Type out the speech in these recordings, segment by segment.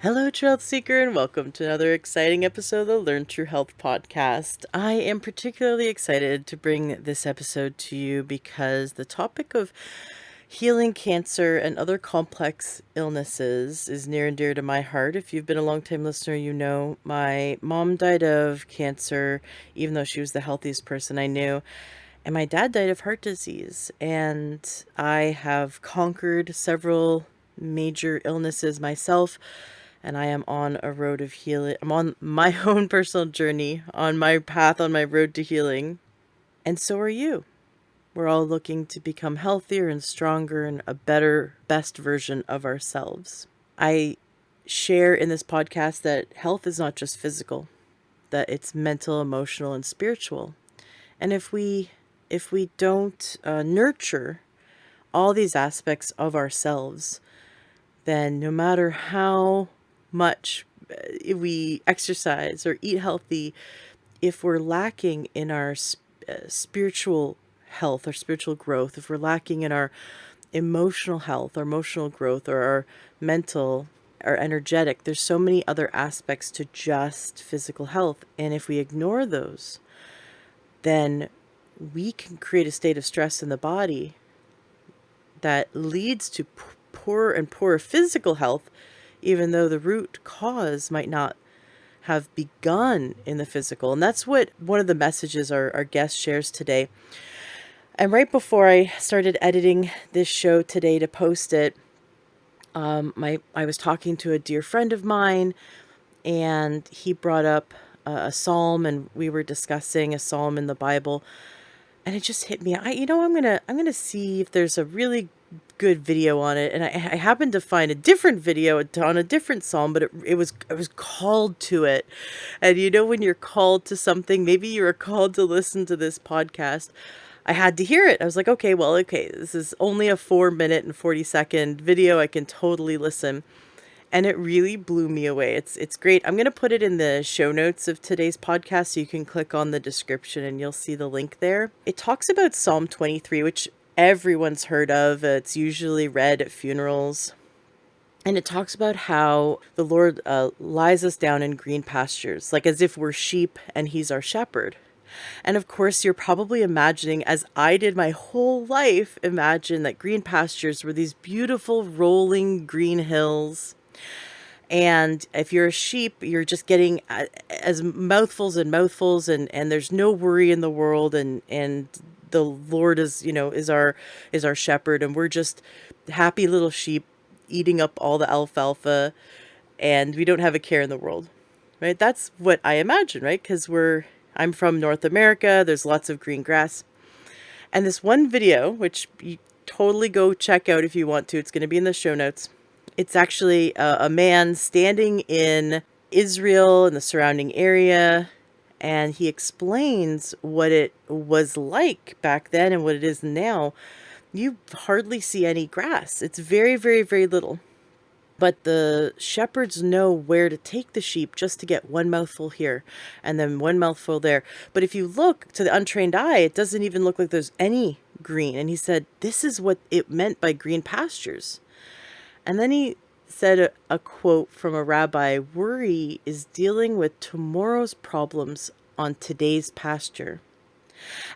Hello, Trail Seeker, and welcome to another exciting episode of the Learn True Health podcast. I am particularly excited to bring this episode to you because the topic of healing cancer and other complex illnesses is near and dear to my heart. If you've been a long-time listener, you know my mom died of cancer, even though she was the healthiest person I knew. And my dad died of heart disease. And I have conquered several major illnesses myself, and I am on a road of healing. I'm on my own personal journey, on my path, on my road to healing. And so are you. We're all looking to become healthier and stronger and a better, best version of ourselves. I share in this podcast that health is not just physical, that it's mental, emotional, and spiritual. And if we don't nurture all these aspects of ourselves, then no matter how much we exercise or eat healthy, if we're lacking in our spiritual health or spiritual growth, if we're lacking in our emotional health or emotional growth or our mental or energetic, there's so many other aspects to just physical health. And if we ignore those, then we can create a state of stress in the body that leads to poorer and poorer physical health, even though the root cause might not have begun in the physical. And that's what one of the messages our guest shares today. And right before I started editing this show today to post it, I was talking to a dear friend of mine, and he brought up a psalm, and we were discussing a psalm in the Bible, and it just hit me. I'm gonna see if there's a really good video on it, and I happened to find a different video on a different psalm, but I was called to it. And you know, when you're called to something, maybe you were called to listen to this podcast. I had to hear it. I was like, okay, this is only a 4-minute and 40-second video. I can totally listen. And it really blew me away. It's great. I'm going to put it in the show notes of today's podcast, so you can click on the description and you'll see the link there. It talks about Psalm 23, which everyone's heard of. It's usually read at funerals. And it talks about how the Lord lies us down in green pastures, like as if we're sheep and he's our shepherd. And of course, you're probably imagining, as I did my whole life, imagine that green pastures were these beautiful rolling green hills. And if you're a sheep, you're just getting as mouthfuls and mouthfuls, and there's no worry in the world, and the Lord is, is our shepherd, and we're just happy little sheep eating up all the alfalfa, and we don't have a care in the world, right? That's what I imagine, right? Because I'm from North America. There's lots of green grass. And this one video, which you totally go check out if you want to, it's going to be in the show notes. It's actually a man standing in Israel and the surrounding area, and he explains what it was like back then and what it is now. You hardly see any grass. It's very, very, very little. But the shepherds know where to take the sheep just to get one mouthful here and then one mouthful there. But if you look to the untrained eye, it doesn't even look like there's any green. And he said, this is what it meant by green pastures. And then he said a quote from a rabbi: worry is dealing with tomorrow's problems on today's pasture.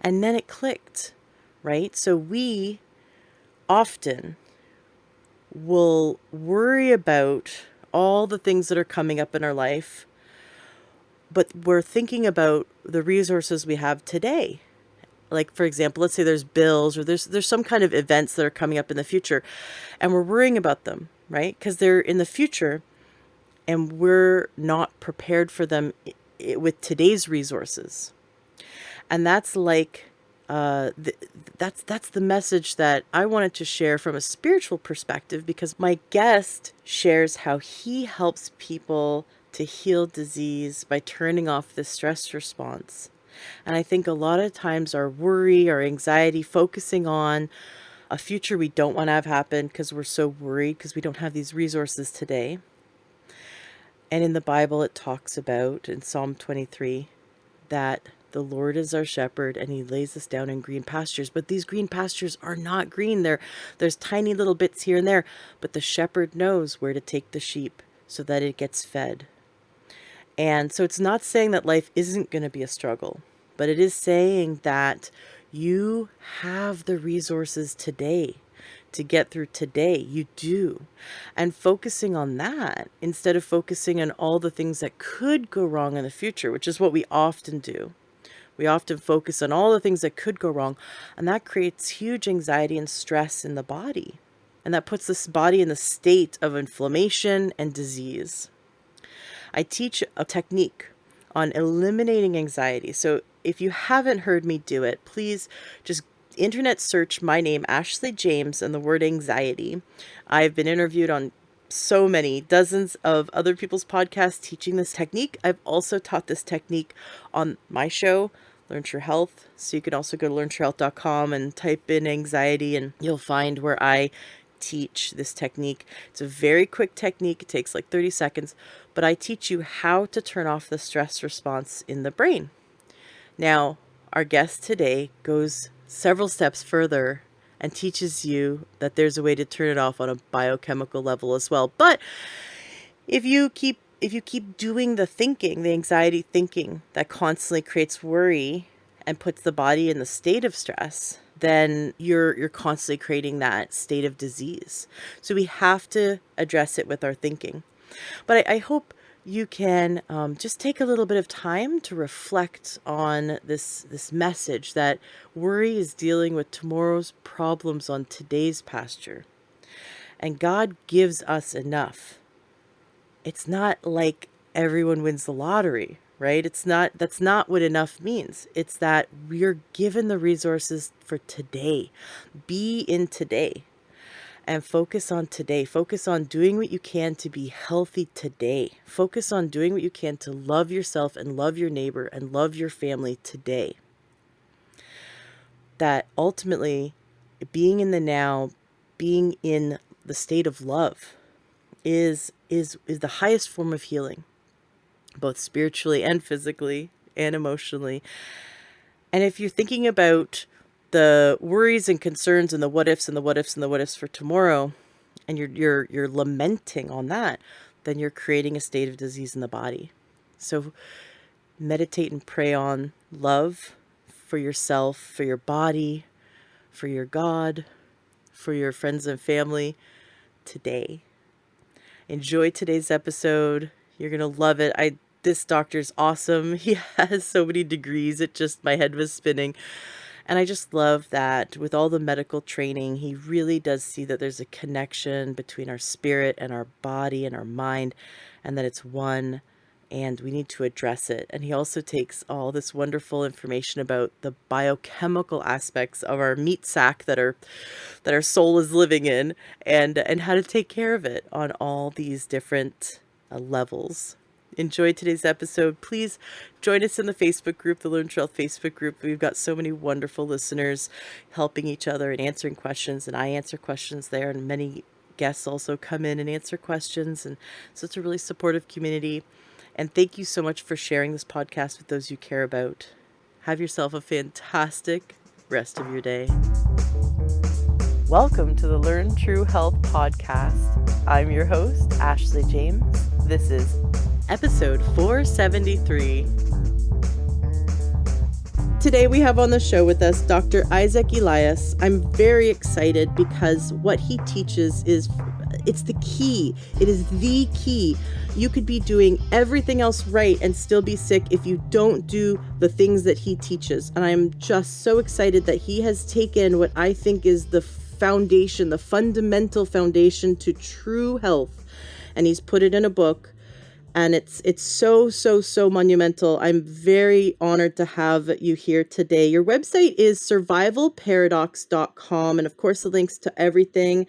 And then it clicked, right? So we often will worry about all the things that are coming up in our life, but we're thinking about the resources we have today. Like, for example, let's say there's bills or there's some kind of events that are coming up in the future, and we're worrying about them, right? Because they're in the future and we're not prepared for them with today's resources. And that's like that's the message that I wanted to share from a spiritual perspective, because my guest shares how he helps people to heal disease by turning off the stress response. And I think a lot of times our worry, our anxiety, focusing on a future we don't want to have happen because we're so worried because we don't have these resources today. And in the Bible, it talks about, in Psalm 23, that the Lord is our shepherd and he lays us down in green pastures. But these green pastures are not green. There's tiny little bits here and there. But the shepherd knows where to take the sheep so that it gets fed. And so it's not saying that life isn't going to be a struggle, but it is saying that you have the resources today to get through today. You do. And focusing on that instead of focusing on all the things that could go wrong in the future, which is what we often do. We often focus on all the things that could go wrong, and that creates huge anxiety and stress in the body. And that puts this body in the state of inflammation and disease. I teach a technique on eliminating anxiety. So if you haven't heard me do it, please just internet search my name, Ashley James, and the word anxiety. I've been interviewed on so many, dozens of other people's podcasts teaching this technique. I've also taught this technique on my show, Learn True Health. So you can also go to learntruehealth.com and type in anxiety, and you'll find where I teach this technique. It's a very quick technique. It takes like 30 seconds, but I teach you how to turn off the stress response in the brain. Now, our guest today goes several steps further and teaches you that there's a way to turn it off on a biochemical level as well. But if you keep doing the thinking, the anxiety thinking that constantly creates worry and puts the body in the state of stress, then you're constantly creating that state of disease. So we have to address it with our thinking. But I hope you can just take a little bit of time to reflect on this message that worry is dealing with tomorrow's problems on today's pasture. And God gives us enough. It's not like everyone wins the lottery, right? That's not what enough means. It's that we're given the resources for today. Be in today and focus on today. Focus on doing what you can to be healthy today. Focus on doing what you can to love yourself and love your neighbor and love your family today. That ultimately, being in the now, being in the state of love is the highest form of healing, both spiritually and physically and emotionally. And if you're thinking about the worries and concerns and the what ifs and the what ifs and the what ifs for tomorrow, and you're lamenting on that, then you're creating a state of disease in the body. So meditate and pray on love for yourself, for your body, for your God, for your friends and family today. Enjoy today's episode. You're going to love it. This doctor's awesome. He has so many degrees. My head was spinning. And I just love that with all the medical training, he really does see that there's a connection between our spirit and our body and our mind, and that it's one, and we need to address it. And he also takes all this wonderful information about the biochemical aspects of our meat sack that our soul is living in, and how to take care of it on all these different levels. Enjoy today's episode. Please join us in the Facebook group, the Learn True Health Facebook group. We've got so many wonderful listeners helping each other and answering questions, and I answer questions there, and many guests also come in and answer questions, and so it's a really supportive community. And thank you so much for sharing this podcast with those you care about. Have yourself a fantastic rest of your day. Welcome to the Learn True Health podcast. I'm your host, Ashley James. This is episode 473. Today we have on the show with us Dr. Isaac Eliaz. I'm very excited because what he teaches it's the key. It is the key. You could be doing everything else right and still be sick if you don't do the things that he teaches. And I'm just so excited that he has taken what I think is the foundation, the fundamental foundation to true health, and he's put it in a book. And it's so monumental. I'm very honored to have you here today. Your website is survivalparadox.gain. And of course, the links to everything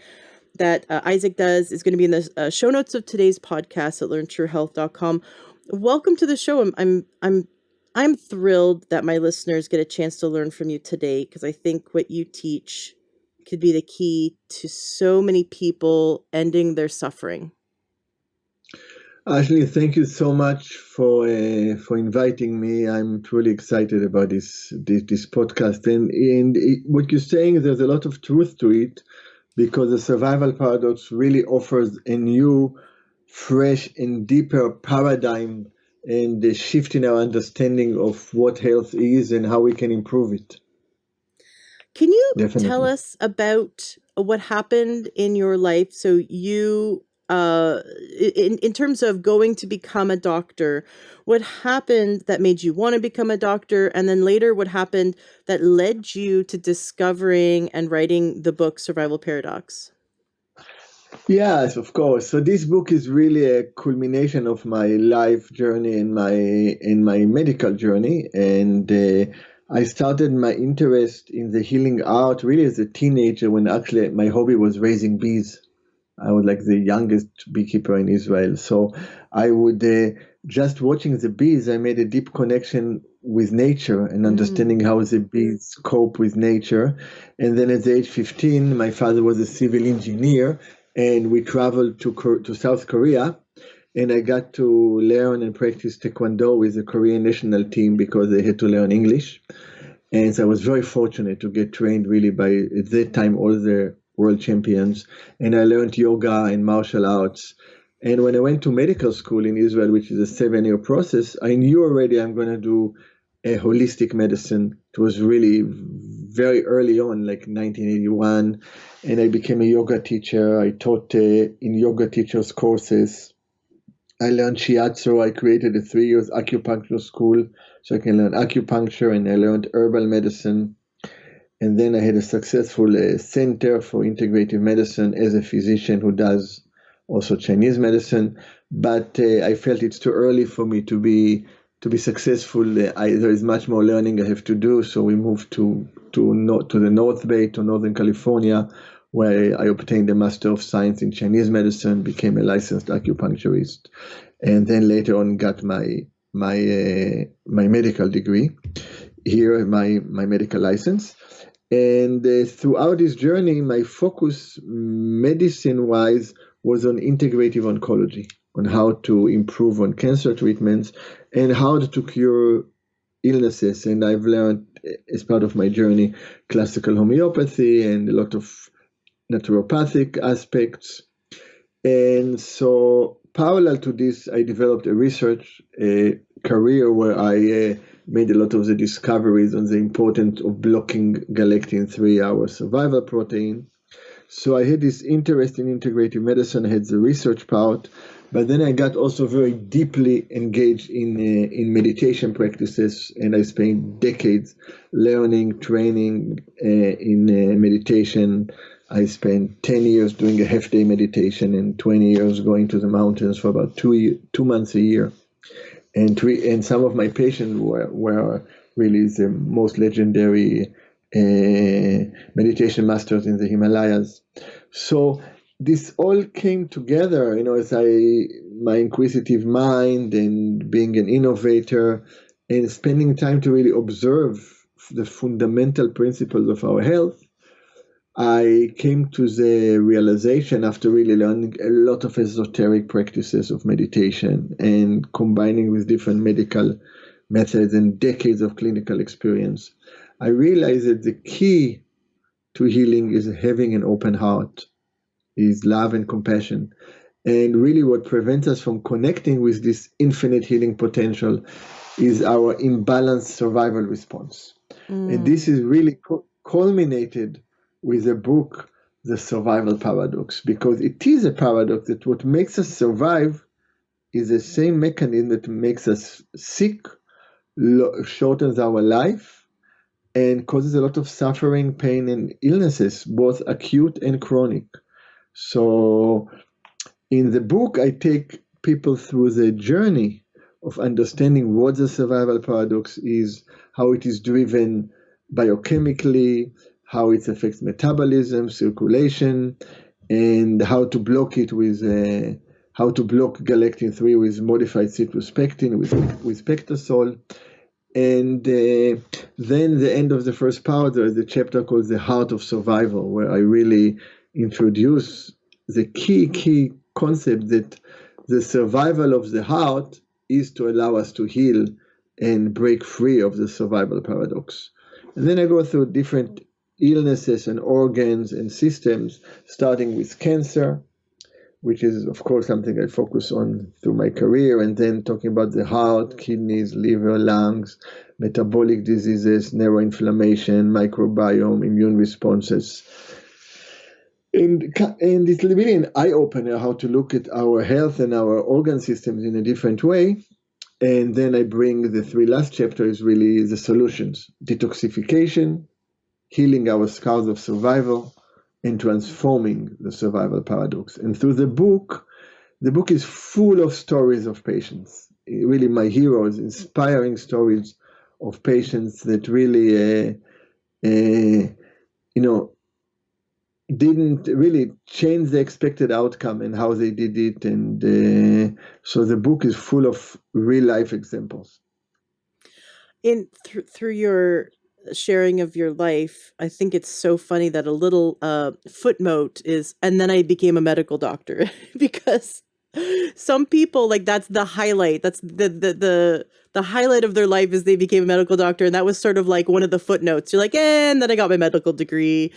that Isaac does is going to be in the show notes of today's podcast at learntruehealth.com. Welcome to the show. I'm thrilled that my listeners get a chance to learn from you today, because I think what you teach could be the key to so many people ending their suffering. Ashley, thank you so much for inviting me. I'm truly excited about this podcast. And what you're saying, there's a lot of truth to it, because the survival paradox really offers a new fresh and deeper paradigm and the shift in our understanding of what health is and how we can improve it. Can you tell Definitely. us about what happened in your life? So you, in terms of going to become a doctor, what happened that made you want to become a doctor? And then later, what happened that led you to discovering and writing the book Survival Paradox? Yes, of course. So this book is really a culmination of my life journey and my medical journey. And I started my interest in the healing art really as a teenager when actually my hobby was raising bees. I was like the youngest beekeeper in Israel. So I would just watching the bees, I made a deep connection with nature and understanding how the bees cope with nature. And then at the age 15, my father was a civil engineer, and we traveled to South Korea. And I got to learn and practice Taekwondo with the Korean national team because they had to learn English. And so I was very fortunate to get trained really by, at that time, all the world champions. And I learned yoga and martial arts. And when I went to medical school in Israel, which is a 7-year process, I knew already I'm going to do a holistic medicine. It was really very early on, like 1981. And I became a yoga teacher. I taught in yoga teachers courses. I learned shiatsu. I created a 3 year acupuncture school so I can learn acupuncture, and I learned herbal medicine. And then I had a successful center for integrative medicine as a physician who does also Chinese medicine. But I felt it's too early for me to be successful. There is much more learning I have to do. So we moved to the North Bay, to Northern California, where I obtained a Master of Science in Chinese medicine, became a licensed acupuncturist, and then later on got my medical degree here, my medical license. And throughout this journey, my focus medicine-wise was on integrative oncology, on how to improve on cancer treatments and how to cure illnesses. And I've learned, as part of my journey, classical homeopathy and a lot of naturopathic aspects. And so parallel to this, I developed a research career where I made a lot of the discoveries on the importance of blocking galectin-3, our survival protein. So I had this interest in integrative medicine. I had the research part, but then I got also very deeply engaged in meditation practices, and I spent decades learning, training in meditation. I spent 10 years doing a half-day meditation and 20 years going to the mountains for about 2 months a year. And some of my patients were really the most legendary meditation masters in the Himalayas. So this all came together, as my inquisitive mind and being an innovator and spending time to really observe the fundamental principles of our health. I came to the realization, after really learning a lot of esoteric practices of meditation and combining with different medical methods and decades of clinical experience, I realized that the key to healing is having an open heart, is love and compassion. And really what prevents us from connecting with this infinite healing potential is our imbalanced survival response. And this is really culminated with the book, The Survival Paradox, because it is a paradox that what makes us survive is the same mechanism that makes us sick, shortens our life, and causes a lot of suffering, pain, and illnesses, both acute and chronic. So in the book, I take people through the journey of understanding what the survival paradox is, how it is driven biochemically, how it affects metabolism, circulation, and how to block it with how to block galectin-3 with modified citrus pectin, with pectosol. And then the end of the first part, there is a chapter called The Heart of Survival, where I really introduce the key concept that the survival of the heart is to allow us to heal and break free of the survival paradox. And then I go through different illnesses and organs and systems, starting with cancer, which is, of course, something I focus on through my career, and then talking about the heart, kidneys, liver, lungs, metabolic diseases, neuroinflammation, microbiome, immune responses. And it's really an eye-opener how to look at our health and our organ systems in a different way. And then I bring the three last chapters, really the solutions: detoxification, healing our scars of survival, and transforming the survival paradox. And through the book is full of stories of patients, really my heroes, inspiring stories of patients that really, didn't really change the expected outcome and how they did it. And so the book is full of real life examples. Through your sharing of your life, I think it's so funny that a little footnote is, and then I became a medical doctor because some people, like, that's the highlight. That's the highlight of their life is they became a medical doctor, and that was sort of like one of the footnotes. You're like, and then I got my medical degree.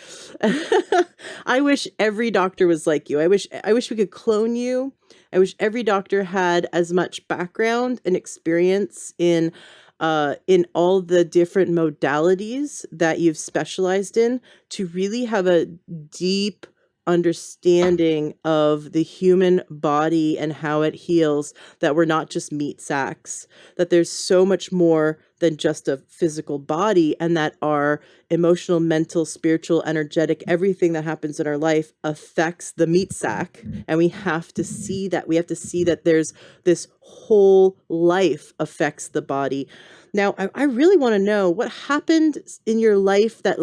I wish every doctor was like you. I wish we could clone you. I wish every doctor had as much background and experience in all the different modalities that you've specialized in to really have a deep understanding of the human body and how it heals, that we're not just meat sacks, that there's so much more than just a physical body, and that our emotional, mental, spiritual, energetic, everything that happens in our life affects the meat sack. And we have to see that. We have to see that there's this whole life affects the body. Now, I really want to know what happened in your life that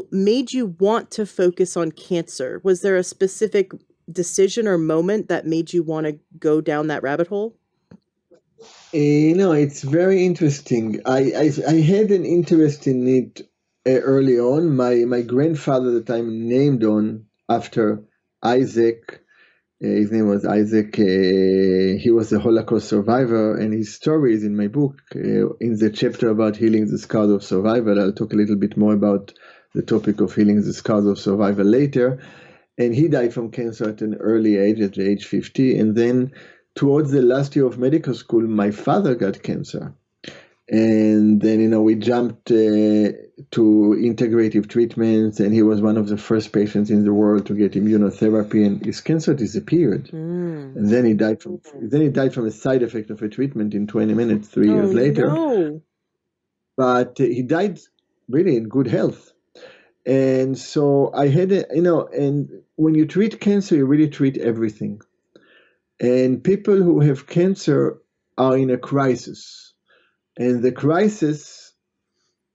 made you want to focus on cancer. Was there a specific decision or moment that made you want to go down that rabbit hole? It's very interesting. I had an interest in it early on. My grandfather that I'm named on after Isaac. His name was Isaac. He was a Holocaust survivor, and his story is in my book. In the chapter about healing the scars of survival, I'll talk a little bit more about the topic of healing the scars of survival later. And he died from cancer at an early age, at age 50. And then towards the last year of medical school, my father got cancer. And then, we jumped to integrative treatments, and he was one of the first patients in the world to get immunotherapy, and his cancer disappeared. And then he died from a side effect of a treatment in 20 minutes, 3 years later. No. But he died really in good health. And so I had and when you treat cancer, you really treat everything. And people who have cancer are in a crisis. And the crisis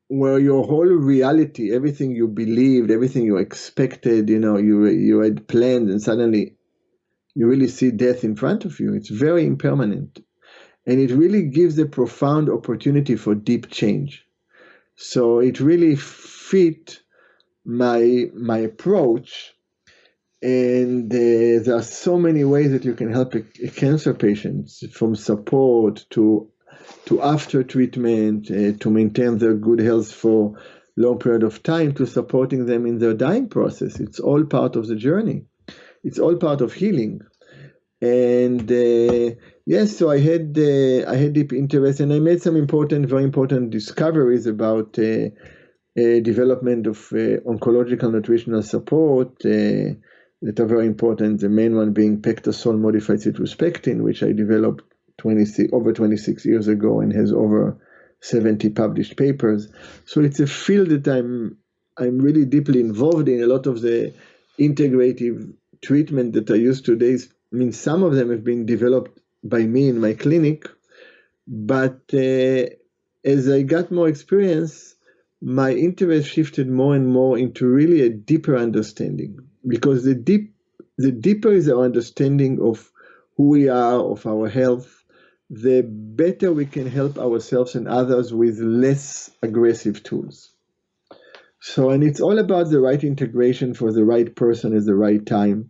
where your whole reality, everything you believed, everything you expected, you had planned, and suddenly you really see death in front of you. It's very impermanent. And it really gives a profound opportunity for deep change. So it really fit my approach. And there are so many ways that you can help a cancer patient, from support to after treatment, to maintain their good health for long period of time, to supporting them in their dying process. It's all part of the journey. It's all part of healing. And yes, so I had deep interest, and I made some very important discoveries about development of oncological nutritional support that are very important. The main one being pectosol modified citrus pectin, which I developed over 26 years ago and has over 70 published papers. So it's a field that I'm really deeply involved in. A lot of the integrative treatment that I use today, some of them have been developed by me in my clinic, but as I got more experience, my interest shifted more and more into really a deeper understanding, because the deeper is our understanding of who we are, of our health, the better we can help ourselves and others with less aggressive tools. So, and it's all about the right integration for the right person at the right time,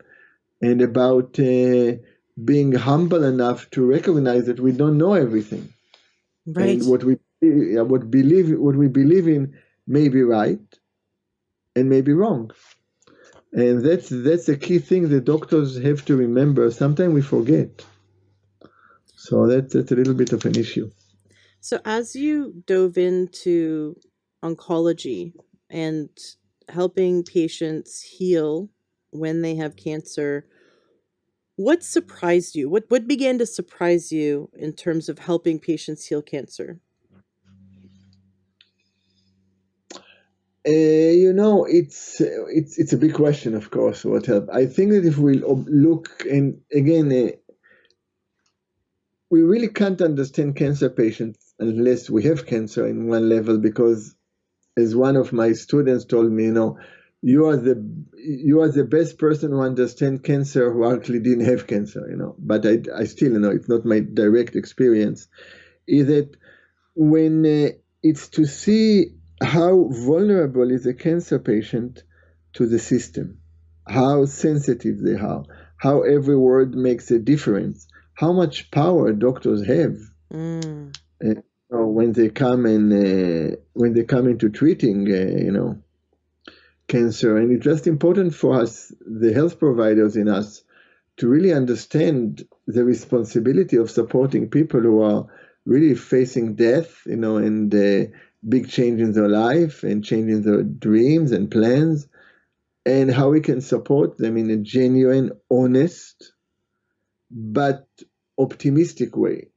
and about being humble enough to recognize that we don't know everything. Right. And what we believe in may be right and may be wrong. And that's a key thing the doctors have to remember. Sometimes we forget. So that's a little bit of an issue. So, as you dove into oncology and helping patients heal when they have cancer, what surprised you? What began to surprise you in terms of helping patients heal cancer? It's a big question, of course. What help? I think that if we look, and again, we really can't understand cancer patients unless we have cancer in one level, because as one of my students told me, you are the best person who understands cancer who actually didn't have cancer, But I still, it's not my direct experience. Is that when it's to see how vulnerable is a cancer patient to the system, how sensitive they are, how every word makes a difference, how much power doctors have Mm. uh, when they come into treating, cancer. And it's just important for us, the health providers in us, to really understand the responsibility of supporting people who are really facing death, and big change in their life and changing their dreams and plans, and how we can support them in a genuine, honest, but optimistic way,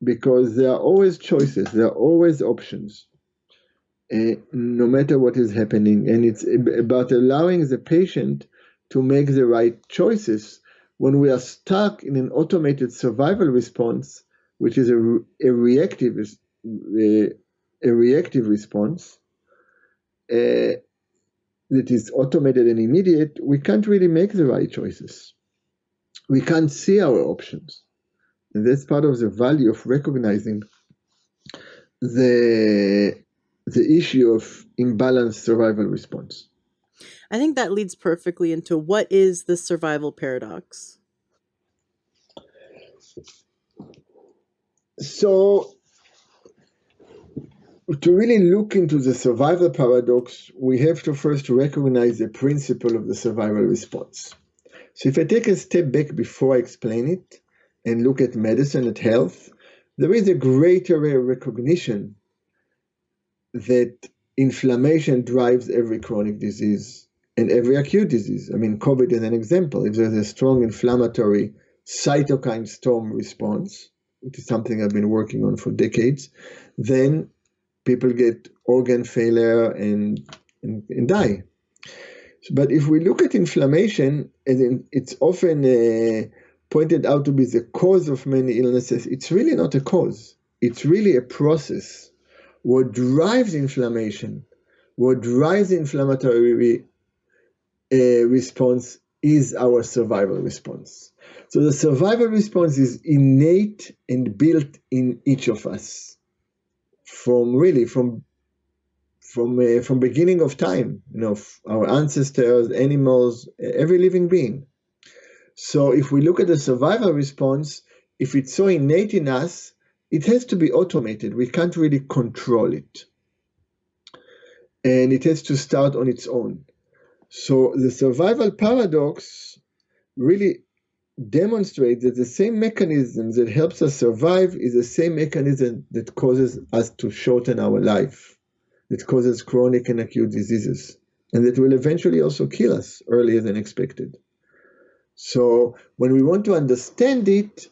because there are always choices, there are always options, no matter what is happening. And it's about allowing the patient to make the right choices. When we are stuck in an automated survival response, which is a reactive response, that is automated and immediate, we can't really make the right choices. We can't see our options. And that's part of the value of recognizing the the issue of imbalanced survival response. I think that leads perfectly into what is the survival paradox? So, to really look into the survival paradox, we have to first recognize the principle of the survival response. So, if I take a step back before I explain it and look at medicine, at health, there is a greater recognition that inflammation drives every chronic disease and every acute disease. I mean, COVID is an example. If there's a strong inflammatory cytokine storm response, which is something I've been working on for decades, then people get organ failure and die. But if we look at inflammation, and it's often pointed out to be the cause of many illnesses, it's really not a cause. It's really a process. What drives inflammation, what drives inflammatory response is our survival response. So the survival response is innate and built in each of us from beginning of time, our ancestors, animals, every living being. So if we look at the survival response, if it's so innate in us, it has to be automated. We can't really control it. And it has to start on its own. So the survival paradox really demonstrates that the same mechanism that helps us survive is the same mechanism that causes us to shorten our life, that causes chronic and acute diseases, and that will eventually also kill us earlier than expected. So when we want to understand it,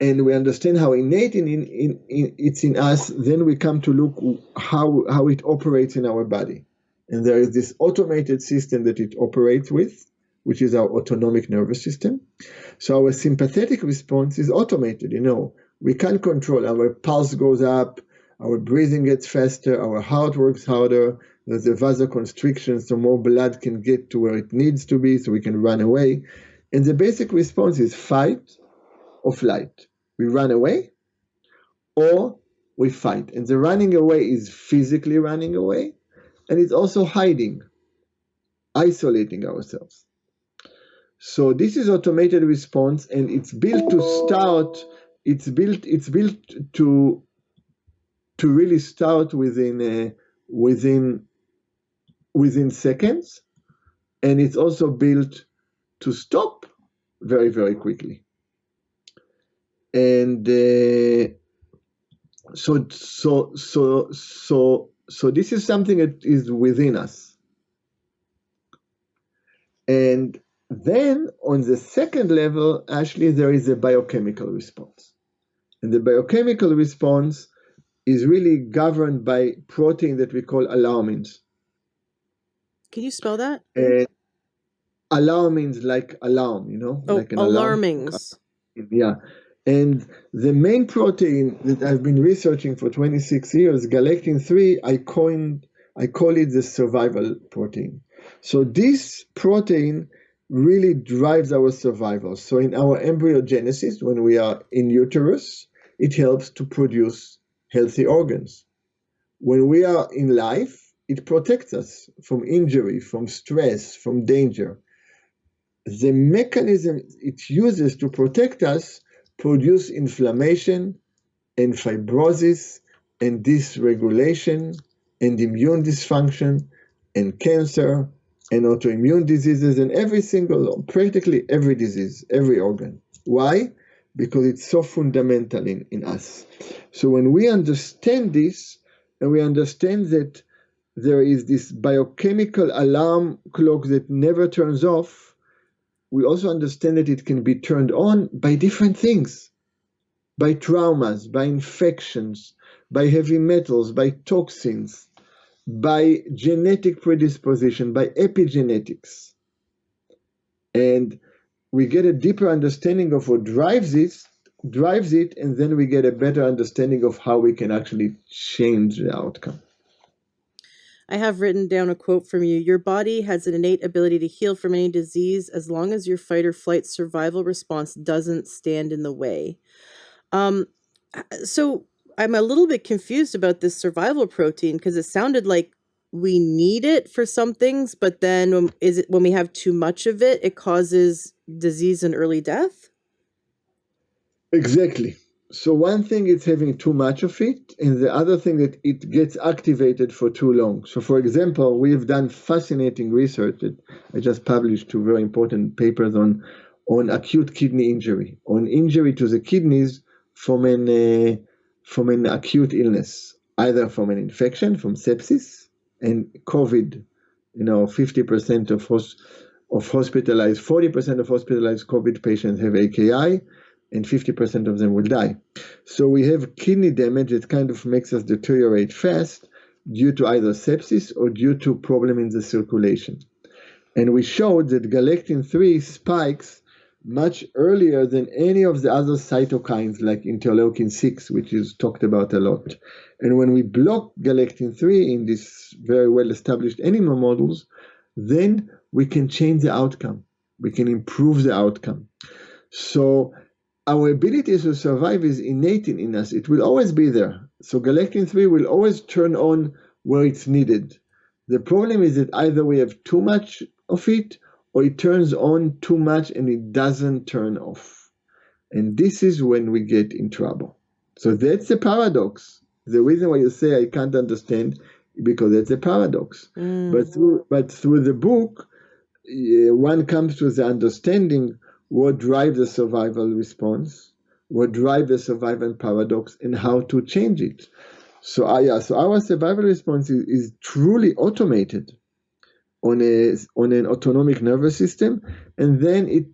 and we understand how innate it's in us, then we come to look how it operates in our body. And there is this automated system that it operates with, which is our autonomic nervous system. So our sympathetic response is automated. We can't control. Our pulse goes up, our breathing gets faster, our heart works harder, there's a vasoconstriction, so more blood can get to where it needs to be, so we can run away. And the basic response is fight or flight. We run away or we fight. And the running away is physically running away, and it's also hiding, isolating ourselves. So this is automated response, and it's built to start. It's built to really start within seconds, and it's also built to stop very, very quickly. And so this is something that is within us. And then on the second level, actually, there is a biochemical response. And the biochemical response is really governed by protein that we call alarmins. Can you spell that? And alarm means like alarm, like an alarm. Alarmings. Yeah. And the main protein that I've been researching for 26 years, galectin-3, I call it the survival protein. So this protein really drives our survival. So in our embryogenesis, when we are in uterus, it helps to produce healthy organs. When we are in life, it protects us from injury, from stress, from danger. The mechanism it uses to protect us produce inflammation and fibrosis and dysregulation and immune dysfunction and cancer and autoimmune diseases and practically every disease, every organ. Why? Because it's so fundamental in us. So when we understand this, and we understand that there is this biochemical alarm clock that never turns off, we also understand that it can be turned on by different things, by traumas, by infections, by heavy metals, by toxins, by genetic predisposition, by epigenetics. And we get a deeper understanding of what drives it, and then we get a better understanding of how we can actually change the outcome. I have written down a quote from you. Your body has an innate ability to heal from any disease as long as your fight or flight survival response doesn't stand in the way. Um, so I'm a little bit confused about this survival protein because it sounded like we need it for some things, but then when we have too much of it, it causes disease and early death? Exactly. So one thing is having too much of it, and the other thing that it gets activated for too long. So for example, we've done fascinating research that I just published two very important papers on acute kidney injury, on injury to the kidneys from an acute illness, either from an infection, from sepsis, and COVID. 50% of hospitalized, 40% of hospitalized COVID patients have AKI, and 50% of them will die. So we have kidney damage that kind of makes us deteriorate fast due to either sepsis or due to problem in the circulation. And we showed that galectin-3 spikes much earlier than any of the other cytokines like interleukin-6, which is talked about a lot. And when we block galectin-3 in these very well-established animal models, then we can change the outcome. We can improve the outcome. So our ability to survive is innate in us. It will always be there. So galectin-3 will always turn on where it's needed. The problem is that either we have too much of it, or it turns on too much and it doesn't turn off. And this is when we get in trouble. So that's the paradox. The reason why you say I can't understand, because it's a paradox. But through the book, one comes to the understanding what drives the survival response, what drives the survival paradox, and how to change it. So our survival response is truly automated on an autonomic nervous system, and then it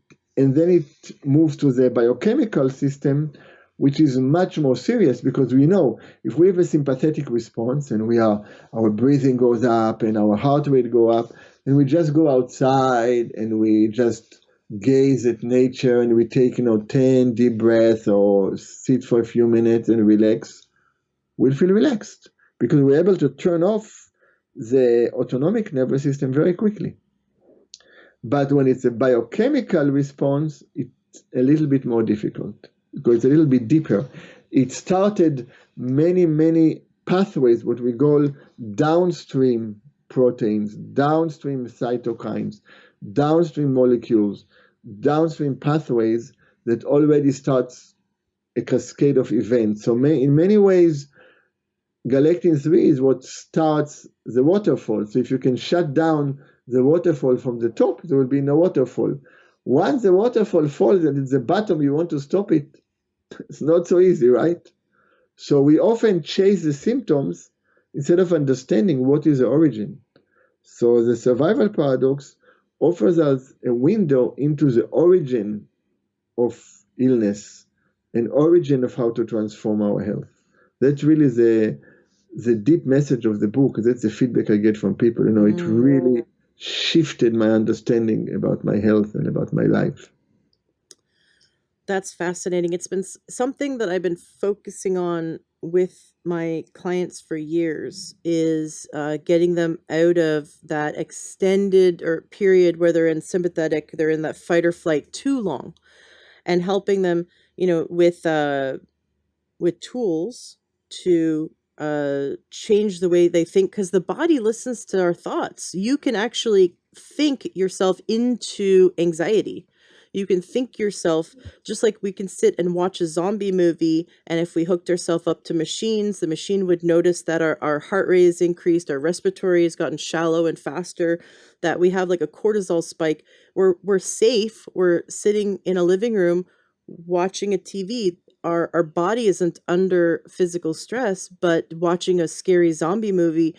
moves to the biochemical system, which is much more serious, because we know if we have a sympathetic response and our breathing goes up and our heart rate go up, and we just go outside and we just gaze at nature and we take 10 deep breaths or sit for a few minutes and relax, we'll feel relaxed because we're able to turn off the autonomic nervous system very quickly. But when it's a biochemical response, it's a little bit more difficult because it's a little bit deeper. It started many pathways, what we call downstream proteins, downstream cytokines, downstream molecules, downstream pathways that already starts a cascade of events. So in many ways, galectin-3 is what starts the waterfall. So if you can shut down the waterfall from the top, there will be no waterfall. Once the waterfall falls and at the bottom you want to stop it, it's not so easy, right? So we often chase the symptoms instead of understanding what is the origin. So the survival paradox offers us a window into the origin of illness, an origin of how to transform our health. That's really the deep message of the book. That's the feedback I get from people. It really shifted my understanding about my health and about my life. That's fascinating. It's been something that I've been focusing on with my clients for years is getting them out of that extended or period where they're in sympathetic, they're in that fight or flight too long, and helping them, with tools to change the way they think, because the body listens to our thoughts. You can actually think yourself into anxiety. You can think yourself, just like we can sit and watch a zombie movie, and if we hooked ourselves up to machines, the machine would notice that our heart rate is increased, our respiratory has gotten shallow and faster, that we have like a cortisol spike. We're safe. We're sitting in a living room watching a TV. Our body isn't under physical stress, but watching a scary zombie movie,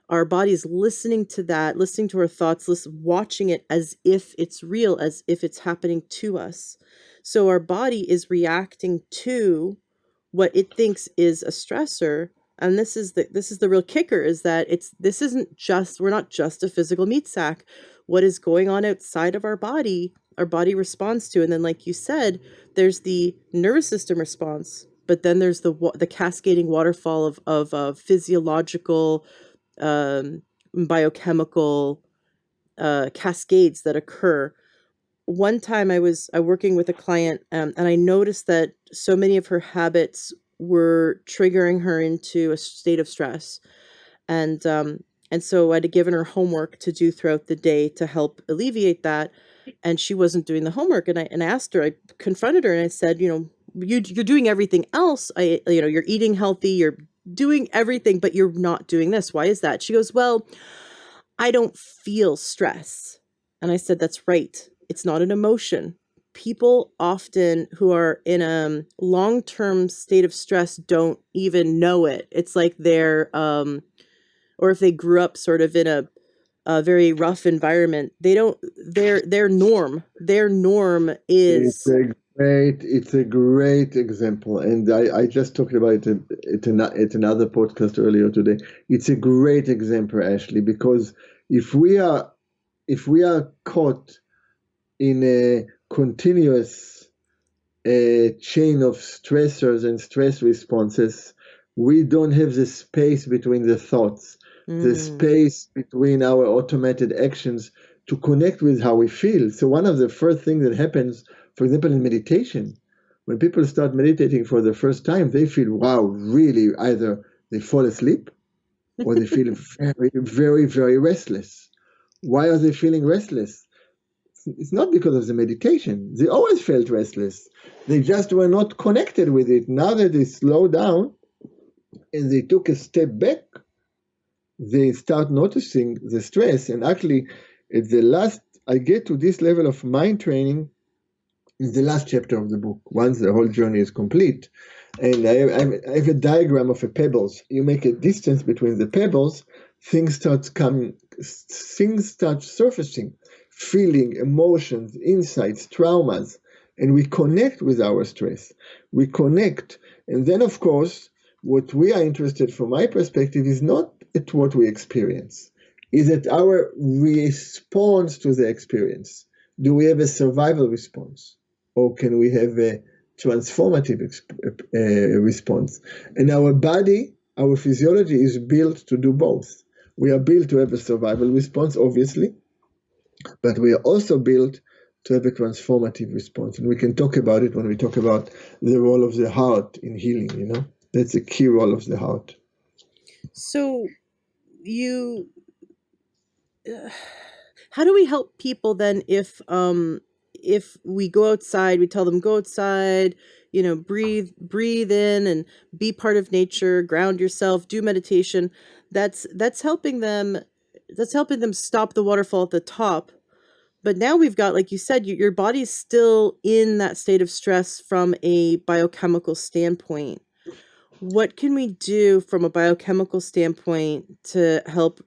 our body's listening to that, listening to our thoughts, watching it as if it's real, as if it's happening to us. So our body is reacting to what it thinks is a stressor. And this is the real kicker, is that this isn't just, we're not just a physical meat sack. What is going on outside of our body responds to. And then, like you said, there's the nervous system response, but then there's the cascading waterfall of physiological, biochemical cascades that occur. One time I was working with a client, and I noticed that so many of her habits were triggering her into a state of stress, and so I'd given her homework to do throughout the day to help alleviate that, and she wasn't doing the homework. And I asked her, I confronted her, and I said, you're doing everything else. You're eating healthy, you're doing everything, but you're not doing this. Why is that? She goes, well, I don't feel stress. And I said, that's right. It's not an emotion. People often who are in a long-term state of stress don't even know it. It's like or if they grew up sort of in a very rough environment, they don't, their norm It's is, a great example, and I just talked about it at another podcast earlier today. It's a great example, Ashley, because if we are caught in a continuous chain of stressors and stress responses, we don't have the space between the thoughts, the space between our automated actions to connect with how we feel. So one of the first things that happens, for example, in meditation, when people start meditating for the first time, they feel, wow, really, either they fall asleep or they feel very, very, very restless. Why are they feeling restless? It's not because of the meditation. They always felt restless. They just were not connected with it. Now that they slow down and they took a step back, they start noticing the stress. And actually, I get to this level of mind training in the last chapter of the book, once the whole journey is complete. And I have a diagram of the pebbles. You make a distance between the pebbles, things start surfacing, feeling, emotions, insights, traumas, and we connect with our stress. We connect. And then, of course, what we are interested from my perspective is not at what we experience, is at our response to the experience. Do we have a survival response? Or can we have a transformative response? And our body, our physiology is built to do both. We are built to have a survival response, obviously, but we are also built to have a transformative response. And we can talk about it when we talk about the role of the heart in healing, That's a key role of the heart. so you how do we help people then if we go outside, we tell them go outside, breathe in and be part of nature, ground yourself, do meditation. That's helping them them stop the waterfall at the top. But now we've got, like you said, your body's still in that state of stress from a biochemical standpoint. What can we do from a biochemical standpoint to help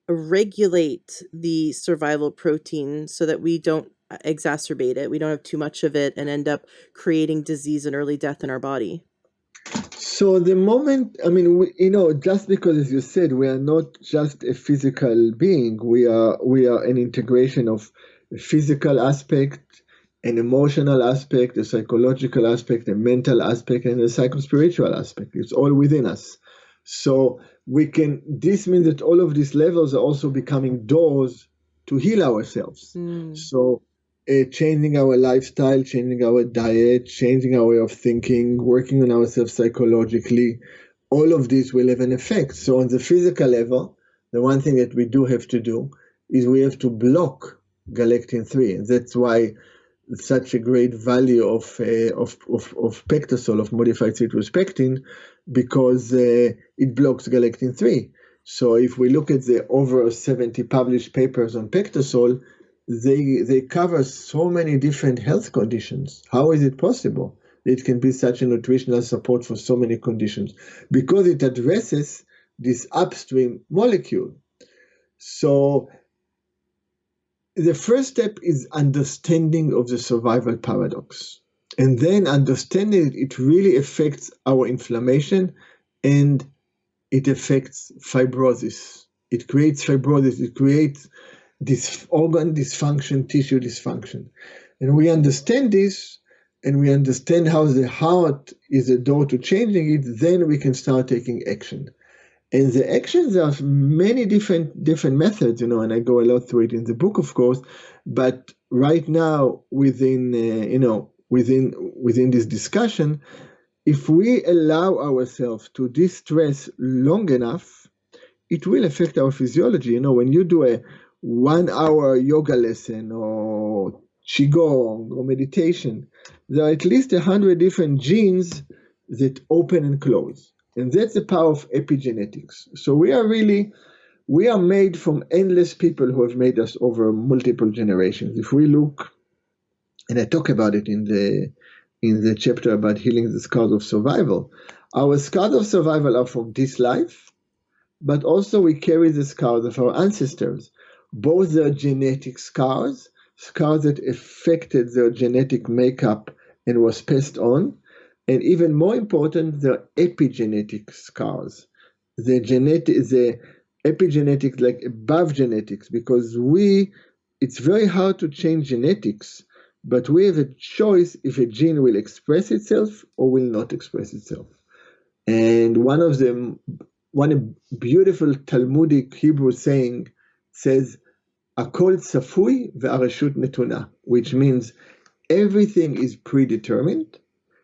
regulate the survival protein so that we don't exacerbate it, we don't have too much of it and end up creating disease and early death in our body? So the moment, I mean, just because, as you said, we are not just a physical being, we are an integration of a physical aspect, an emotional aspect, a psychological aspect, a mental aspect, and a psychospiritual aspect. It's all within us. So this means that all of these levels are also becoming doors to heal ourselves. So changing our lifestyle, changing our diet, changing our way of thinking, working on ourselves psychologically, all of this will have an effect. So on the physical level, the one thing that we do have to do is we have to block galectin-3. And that's why such a great value of pectosol, of modified citrus pectin, because it blocks galectin-3. So if we look at the over 70 published papers on pectosol, they cover so many different health conditions. How is it possible it can be such a nutritional support for so many conditions? Because it addresses this upstream molecule. So the first step is understanding of the survival paradox. And then understanding it really affects our inflammation and it affects fibrosis. It creates fibrosis. It creates this organ dysfunction, tissue dysfunction. And we understand this, and we understand how the heart is a door to changing it, then we can start taking action. And the actions are many different methods, and I go a lot through it in the book, of course. But right now, within this discussion, if we allow ourselves to distress long enough, it will affect our physiology. When you do a 1-hour yoga lesson or qigong or meditation, there are at least 100 different genes that open and close. And that's the power of epigenetics. So we are made from endless people who have made us over multiple generations. If we look, and I talk about it in the chapter about healing the scars of survival, our scars of survival are from this life, but also we carry the scars of our ancestors. Both their genetic scars that affected their genetic makeup and was passed on, and even more important, the epigenetic scars. The epigenetics, like above genetics, because it's very hard to change genetics, but we have a choice if a gene will express itself or will not express itself. And one beautiful Talmudic Hebrew saying says, "Akol tzafui ve'areshut netuna," which means everything is predetermined,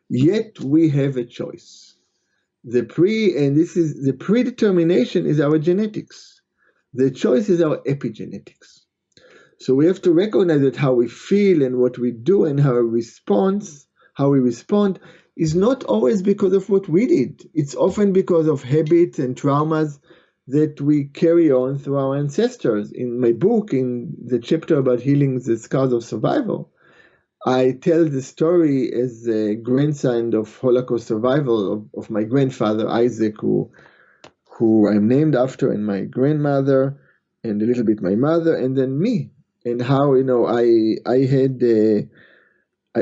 yet we have a choice. The predetermination is our genetics. The choice is our epigenetics. So we have to recognize that how we feel and what we do and how we respond is not always because of what we did. It's often because of habits and traumas that we carry on through our ancestors. In my book, in the chapter about healing the scars of survival, I tell the story as a grandson of Holocaust survival of my grandfather, Isaac, who I'm named after, and my grandmother, and a little bit my mother, and then me. And how, I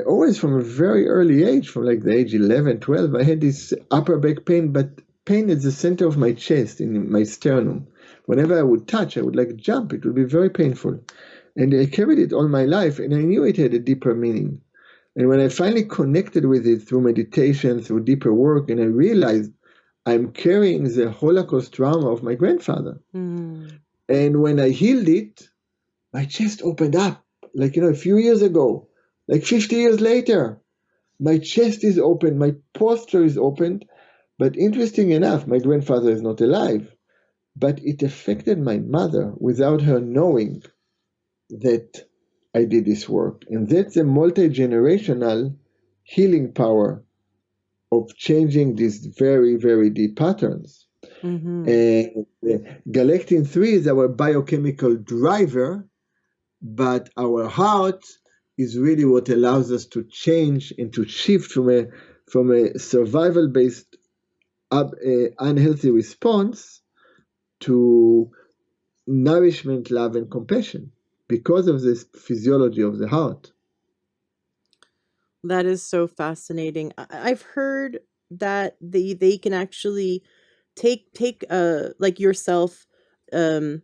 always, from a very early age, from like the age 11, 12, I had this upper back pain, but pain at the center of my chest, in my sternum. Whenever I would touch, I would like jump. It would be very painful. And I carried it all my life, and I knew it had a deeper meaning. And when I finally connected with it through meditation, through deeper work, and I realized I'm carrying the Holocaust trauma of my grandfather. And when I healed it, my chest opened up. Like, a few years ago, like 50 years later, my chest is open, my posture is opened. But interesting enough, my grandfather is not alive, but it affected my mother without her knowing that I did this work. And that's a multi-generational healing power of changing these very, very deep patterns. Mm-hmm. And galectin-3 is our biochemical driver, but our heart is really what allows us to change and to shift from a survival-based unhealthy response to nourishment, love, and compassion because of this physiology of the heart. That is so fascinating. I've heard that they can actually take like yourself, um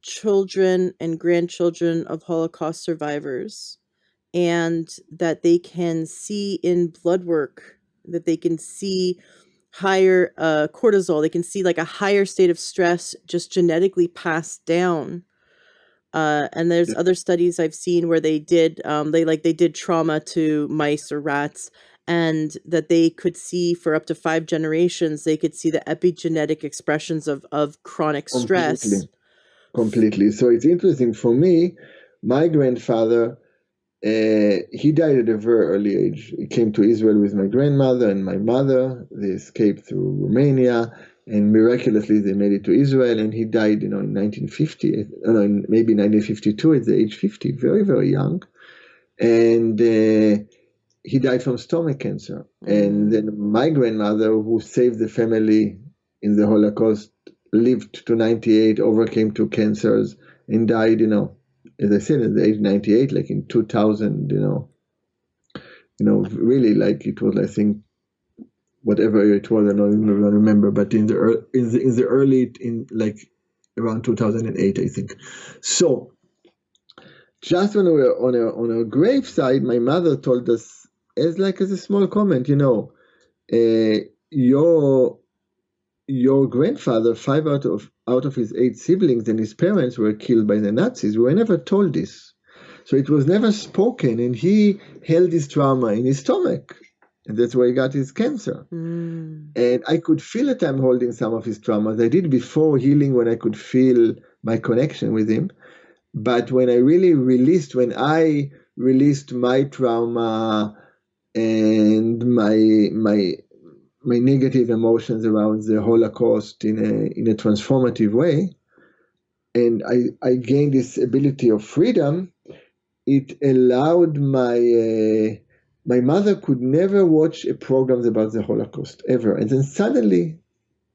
children and grandchildren of Holocaust survivors, and that they can see in blood work, that they can see higher cortisol, they can see like a higher state of stress just genetically passed down. And there's other studies I've seen where they did trauma to mice or rats, and that they could see for up to 5 generations, they could see the epigenetic expressions of chronic Completely, stress. completely. So it's interesting for me. My grandfather, he died at a very early age. He came to Israel with my grandmother and my mother. They escaped through Romania, and miraculously they made it to Israel. And he died, in 1950, maybe 1952 at the age 50, very, very young. And he died from stomach cancer. And then my grandmother, who saved the family in the Holocaust, lived to 98, overcame 2 cancers, and died, as I said, at the age 98, like in 2000, really, like it was, I think, whatever it was, I don't even remember, but in the early, in like around 2008, I think. So just when we were on a graveside, my mother told us, as a small comment, uh, your your grandfather, 5 out of his 8 siblings and his parents were killed by the Nazis. We were never told this. So it was never spoken, and he held his trauma in his stomach. And that's where he got his cancer. And I could feel that I'm holding some of his traumas. I did before healing when I could feel my connection with him. But when I released my trauma and my negative emotions around the Holocaust in a transformative way, and I gained this ability of freedom, it allowed my mother could never watch a program about the Holocaust ever. And then suddenly,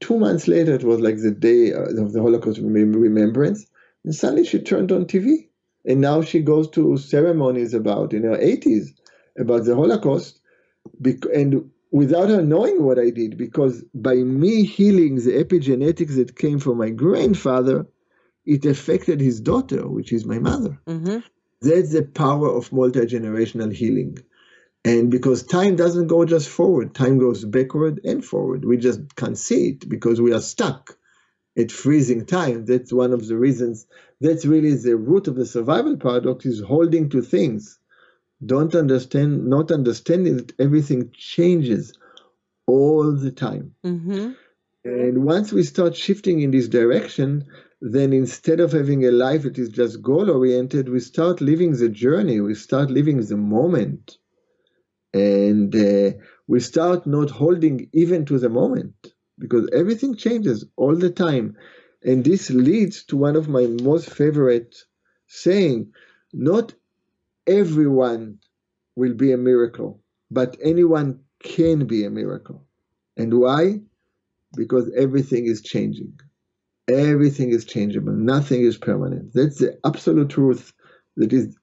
2 months later, it was like the day of the Holocaust remembrance, and suddenly she turned on TV. And now she goes to ceremonies about, in her 80s, about the Holocaust, and without her knowing what I did, because by me healing the epigenetics that came from my grandfather, it affected his daughter, which is my mother. That's the power of multi-generational healing. And because time doesn't go just forward, time goes backward and forward. We just can't see it because we are stuck at freezing time. That's one of the reasons. That's really the root of the survival paradox, is holding to things. Not understanding that everything changes all the time. And once we start shifting in this direction, then instead of having a life that is just goal-oriented, we start living the journey, we start living the moment. And we start not holding even to the moment, because everything changes all the time. And this leads to one of my most favorite saying: not everyone will be a miracle, but anyone can be a miracle. And why? Because everything is changing. Everything is changeable. Nothing is permanent. That's the absolute truth. That is,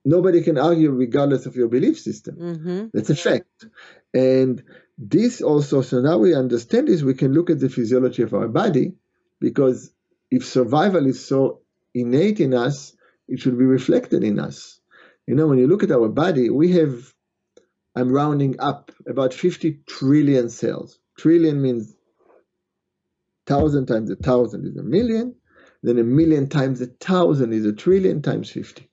nobody can argue regardless of your belief system. That's a fact. And this also, so now we understand this, we can look at the physiology of our body, because if survival is so innate in us, it should be reflected in us. When you look at our body, we have, I'm rounding up, about 50 trillion cells. Trillion means 1,000 times 1,000 is a million, then a million times 1,000 is a trillion times 50.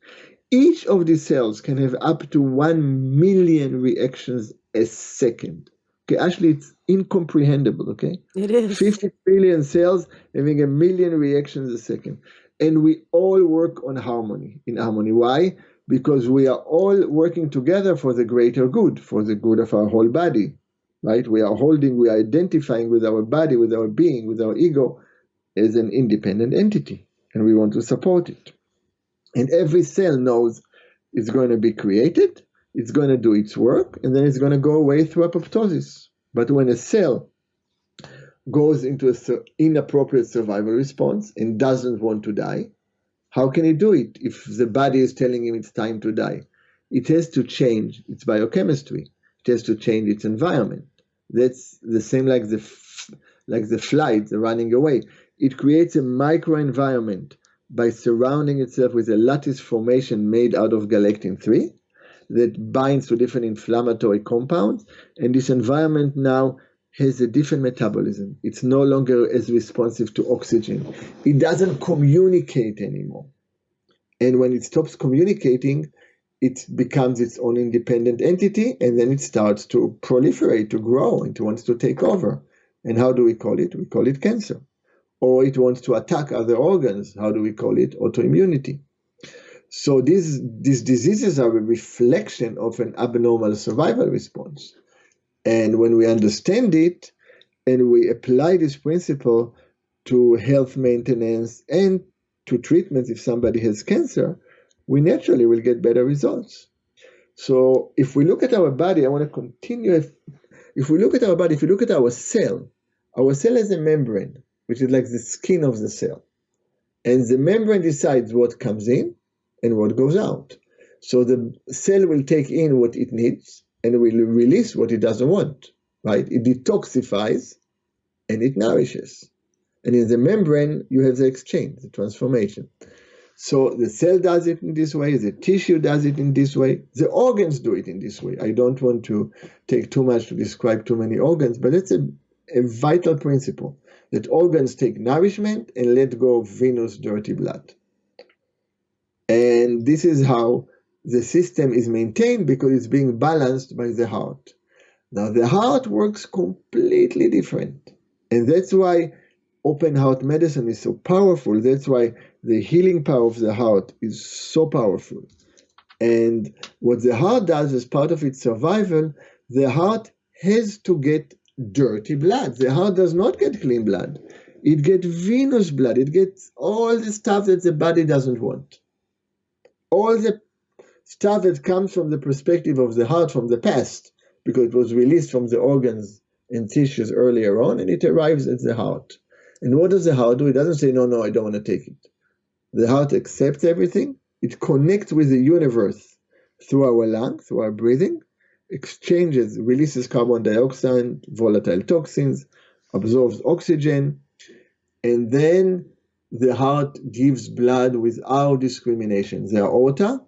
Each of these cells can have up to 1 million reactions a second. Okay, actually, it's incomprehensible. Okay, It is. 50 trillion cells having 1 million reactions a second, and we all work in harmony. Why? Because we are all working together for the greater good, for the good of our whole body. right? We are identifying with our body, with our being, with our ego as an independent entity, and we want to support it. And every cell knows it's going to be created, it's going to do its work, and then it's going to go away through apoptosis. But when a cell goes into an inappropriate survival response and doesn't want to die, how can it do it if the body is telling him it's time to die? It has to change its biochemistry. It has to change its environment. That's the same like the flight, the running away. It creates a microenvironment by surrounding itself with a lattice formation made out of galectin-3 that binds to different inflammatory compounds, and this environment now has a different metabolism. It's no longer as responsive to oxygen. It doesn't communicate anymore. And when it stops communicating, it becomes its own independent entity, and then it starts to proliferate, to grow, and it wants to take over. And how do we call it? We call it cancer. Or it wants to attack other organs. How do we call it? Autoimmunity. So these diseases are a reflection of an abnormal survival response. And when we understand it and we apply this principle to health maintenance and to treatments if somebody has cancer, we naturally will get better results. So if we look at our body, I want to continue. If we look at our body, if you look at our cell has a membrane, which is like the skin of the cell. And the membrane decides what comes in and what goes out. So the cell will take in what it needs and will release what it doesn't want, right? It detoxifies and it nourishes. And in the membrane, you have the exchange, the transformation. So the cell does it in this way, the tissue does it in this way, the organs do it in this way. I don't want to take too much to describe too many organs, but it's a vital principle that organs take nourishment and let go of venous dirty blood. And this is how the system is maintained, because it's being balanced by the heart. Now, the heart works completely different. And that's why open heart medicine is so powerful. That's why the healing power of the heart is so powerful. And what the heart does as part of its survival, the heart has to get dirty blood. The heart does not get clean blood. It gets venous blood. It gets all the stuff that the body doesn't want. All the stuff that comes from the perspective of the heart from the past, because it was released from the organs and tissues earlier on, and it arrives at the heart. And what does the heart do? It doesn't say, no, I don't want to take it. The heart accepts everything. It connects with the universe through our lungs, through our breathing, exchanges, releases carbon dioxide, volatile toxins, absorbs oxygen, and then the heart gives blood without discrimination. The aorta,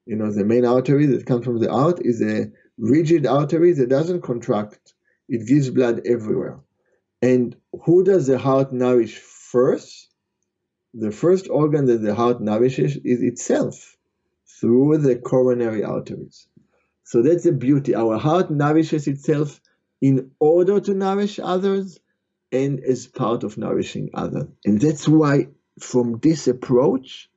the main artery that comes from the heart, is a rigid artery that doesn't contract. It gives blood everywhere. And who does the heart nourish first? The first organ that the heart nourishes is itself, through the coronary arteries. So that's the beauty. Our heart nourishes itself in order to nourish others and as part of nourishing others. And that's why from this approach,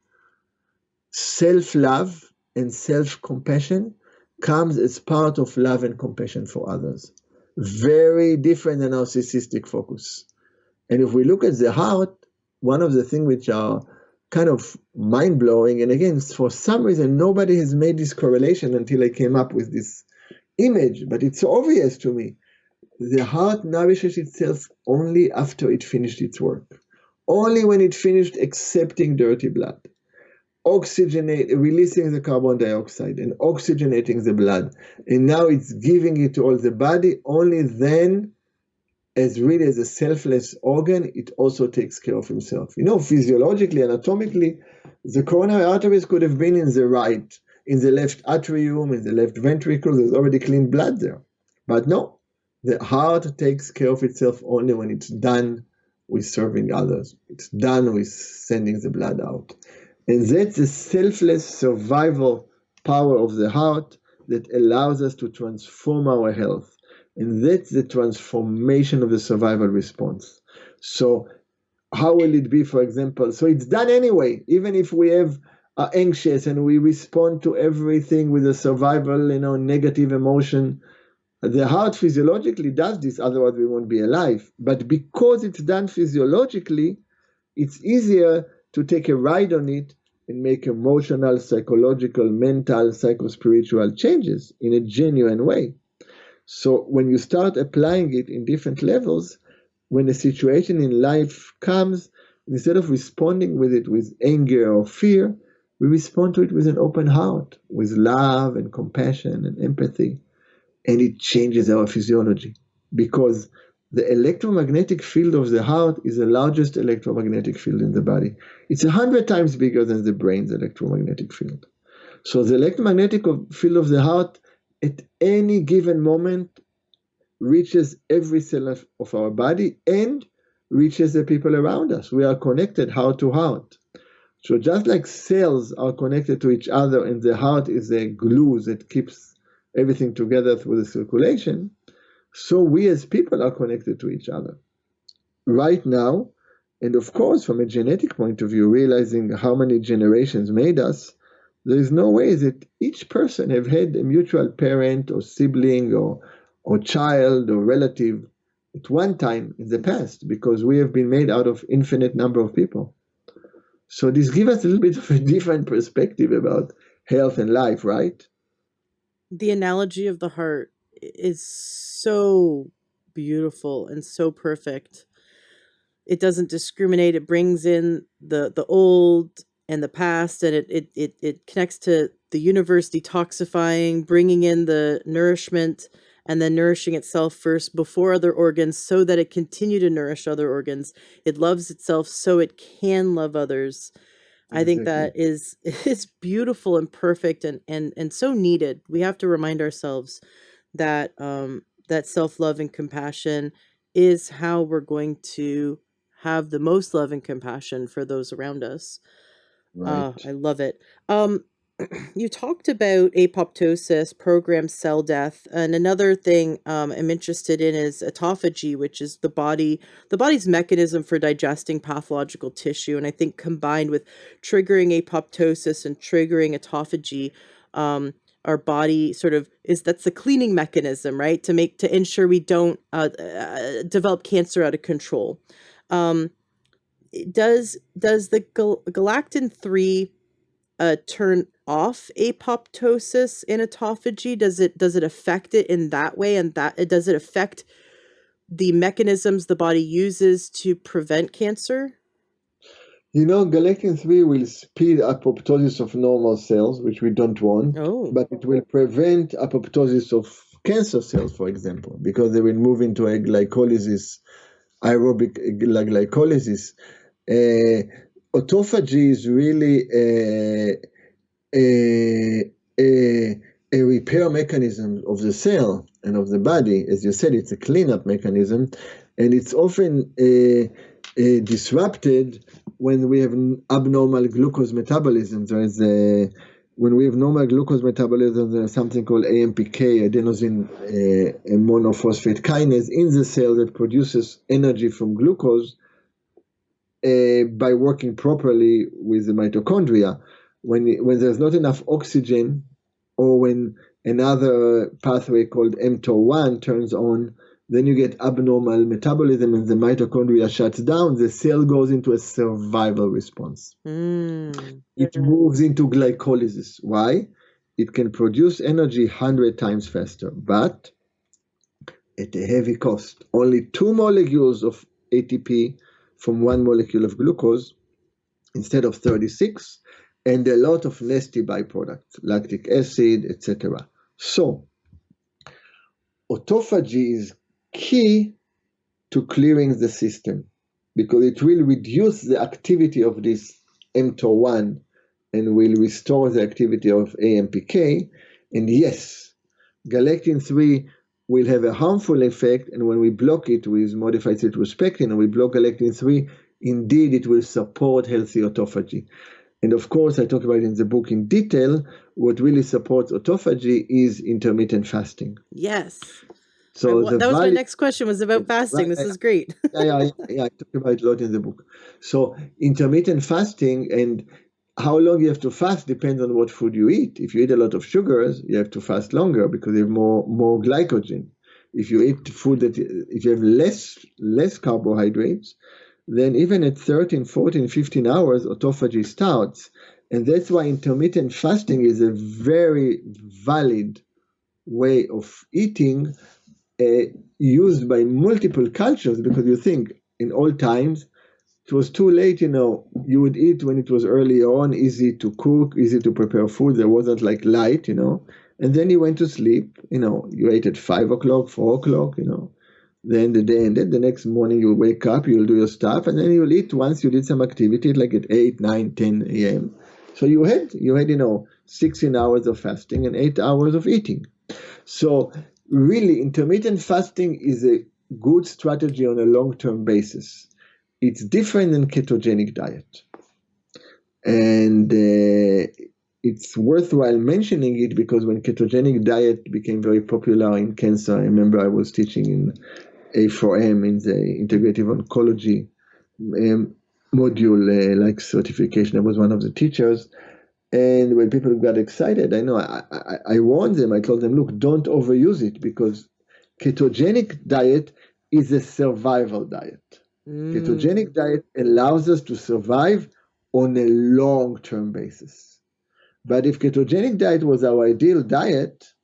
self-love and self-compassion comes as part of love and compassion for others. Very different than narcissistic focus. And if we look at the heart, one of the things which are kind of mind-blowing, and again, for some reason, nobody has made this correlation until I came up with this image, but it's obvious to me. The heart nourishes itself only after it finished its work. Only when it finished accepting dirty blood, releasing the carbon dioxide and oxygenating the blood, and now it's giving it to all the body, only then, as really as a selfless organ, it also takes care of himself. Physiologically, anatomically, the coronary arteries could have been in the left atrium, in the left ventricle. There's already clean blood there. But no, the heart takes care of itself only when it's done with serving others. It's done with sending the blood out. And that's the selfless survival power of the heart that allows us to transform our health. And that's the transformation of the survival response. So how will it be, for example? So it's done anyway, even if we are anxious and we respond to everything with a survival, negative emotion. The heart physiologically does this, otherwise we won't be alive. But because it's done physiologically, it's easier to take a ride on it and make emotional, psychological, mental, psychospiritual changes in a genuine way. So when you start applying it in different levels, when a situation in life comes, instead of responding with it with anger or fear, we respond to it with an open heart, with love and compassion and empathy. And it changes our physiology because the electromagnetic field of the heart is the largest electromagnetic field in the body. It's 100 times bigger than the brain's electromagnetic field. So the electromagnetic field of the heart at any given moment reaches every cell of our body and reaches the people around us. We are connected heart to heart. So just like cells are connected to each other and the heart is a glue that keeps everything together through the circulation, so we as people are connected to each other. Right now, and of course from a genetic point of view, realizing how many generations made us, there is no way that each person have had a mutual parent or sibling or child or relative at one time in the past, because we have been made out of infinite number of people. So this gives us a little bit of a different perspective about health and life, right? The analogy of the heart is so beautiful and so perfect. It doesn't discriminate. It brings in the old and the past, and it connects to the universe, detoxifying, bringing in the nourishment, and then nourishing itself first before other organs so that it continue to nourish other organs. It loves itself so it can love others. I think that Exactly. is beautiful and perfect, and so needed. We have to remind ourselves that that self-love and compassion is how we're going to have the most love and compassion for those around us. Right. I love it. Um, you talked about apoptosis, programmed cell death, and another thing I'm interested in is autophagy, which is the body's mechanism for digesting pathological tissue. And I think combined with triggering apoptosis and triggering autophagy, our body sort of is that's the cleaning mechanism, right? To ensure we don't develop cancer out of control. Um, does the galactin 3 turn off apoptosis in autophagy? Does it affect it in that way, and that does it affect the mechanisms the body uses to prevent cancer? Galectin-3 will speed apoptosis of normal cells, which we don't want, Oh. but it will prevent apoptosis of cancer cells, for example, because they will move into a glycolysis, aerobic glycolysis. Autophagy is really a repair mechanism of the cell and of the body. As you said, it's a cleanup mechanism, and it's often disrupted when we have abnormal glucose metabolism. When we have normal glucose metabolism, there's something called AMPK, adenosine monophosphate kinase, in the cell that produces energy from glucose by working properly with the mitochondria. When there's not enough oxygen, or when another pathway called mTOR1 turns on, then you get abnormal metabolism and the mitochondria shuts down. The cell goes into a survival response. It moves into glycolysis. Why? It can produce energy 100 times faster, but at a heavy cost. Only 2 molecules of ATP from 1 molecule of glucose instead of 36, and a lot of nasty byproducts, lactic acid, etc. So, autophagy is key to clearing the system because it will reduce the activity of this mTOR1 and will restore the activity of AMPK. And yes, galectin-3 will have a harmful effect, and when we block it with modified citrospectin and we block galectin-3, indeed it will support healthy autophagy. And of course, I talk about it in the book in detail. What really supports autophagy is intermittent fasting. Yes. So the That was my value, next question, was about fasting. right, This is great. yeah, I talk about it a lot in the book. So intermittent fasting, and how long you have to fast depends on what food you eat. If you eat a lot of sugars, you have to fast longer because you have more glycogen. If you eat food if you have less carbohydrates, then even at 13, 14, 15 hours, autophagy starts. And that's why intermittent fasting is a very valid way of eating, used by multiple cultures, because you think in old times, it was too late, you would eat when it was early on, easy to cook, easy to prepare food. There wasn't like light, and then you went to sleep, you ate at 5 o'clock, 4 o'clock, then the day ended. The next morning you'll wake up, you'll do your stuff, and then you'll eat once you did some activity, like at 8, 9, 10 a.m. So you had 16 hours of fasting and 8 hours of eating. So really, intermittent fasting is a good strategy on a long-term basis. It's different than ketogenic diet. And it's worthwhile mentioning it because when ketogenic diet became very popular in cancer, I remember I was teaching in A4M in the Integrative Oncology module, like certification. I was one of the teachers. And when people got excited, I warned them. I told them, look, don't overuse it, because ketogenic diet is a survival diet. Ketogenic diet allows us to survive on a long-term basis. But if ketogenic diet was our ideal diet,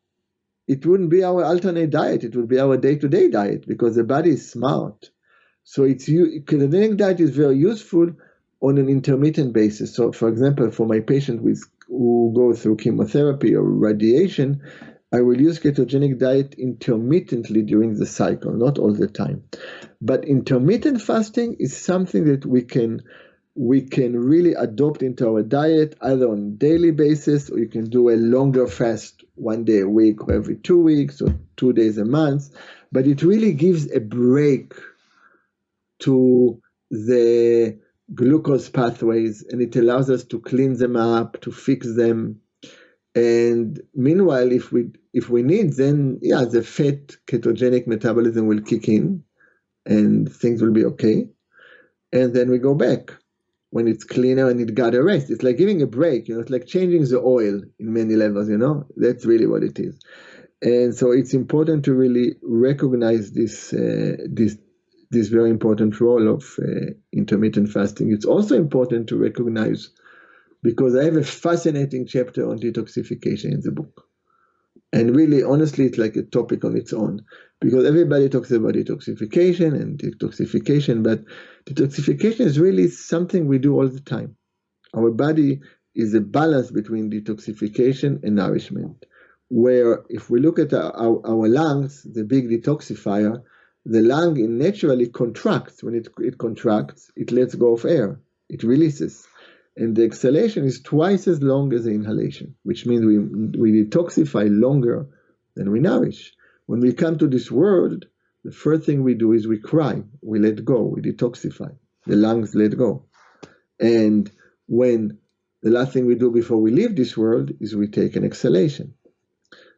it wouldn't be our alternate diet. It would be our day-to-day diet, because the body is smart. So ketogenic diet is very useful on an intermittent basis. So, for example, for my patient who go through chemotherapy or radiation, I will use ketogenic diet intermittently during the cycle, not all the time. But intermittent fasting is something that we can really adopt into our diet, either on a daily basis, or you can do a longer fast, 1 day a week or every 2 weeks or 2 days a month. But it really gives a break to the glucose pathways, and it allows us to clean them up, to fix them. And meanwhile, if we need, then the fat ketogenic metabolism will kick in and things will be okay. And then we go back when it's cleaner and it got a rest. It's like giving a break, it's like changing the oil in many levels, that's really what it is. And so it's important to really recognize this very important role of intermittent fasting. It's also important to recognize, because I have a fascinating chapter on detoxification in the book. And really, honestly, it's like a topic on its own, because everybody talks about detoxification, but detoxification is really something we do all the time. Our body is a balance between detoxification and nourishment, where if we look at our lungs, the big detoxifier, the lung naturally contracts. When it contracts, it lets go of air, it releases. And the exhalation is twice as long as the inhalation, which means we detoxify longer than we nourish. When we come to this world, the first thing we do is we cry, we let go, we detoxify. The lungs let go. And when the last thing we do before we leave this world is we take an exhalation.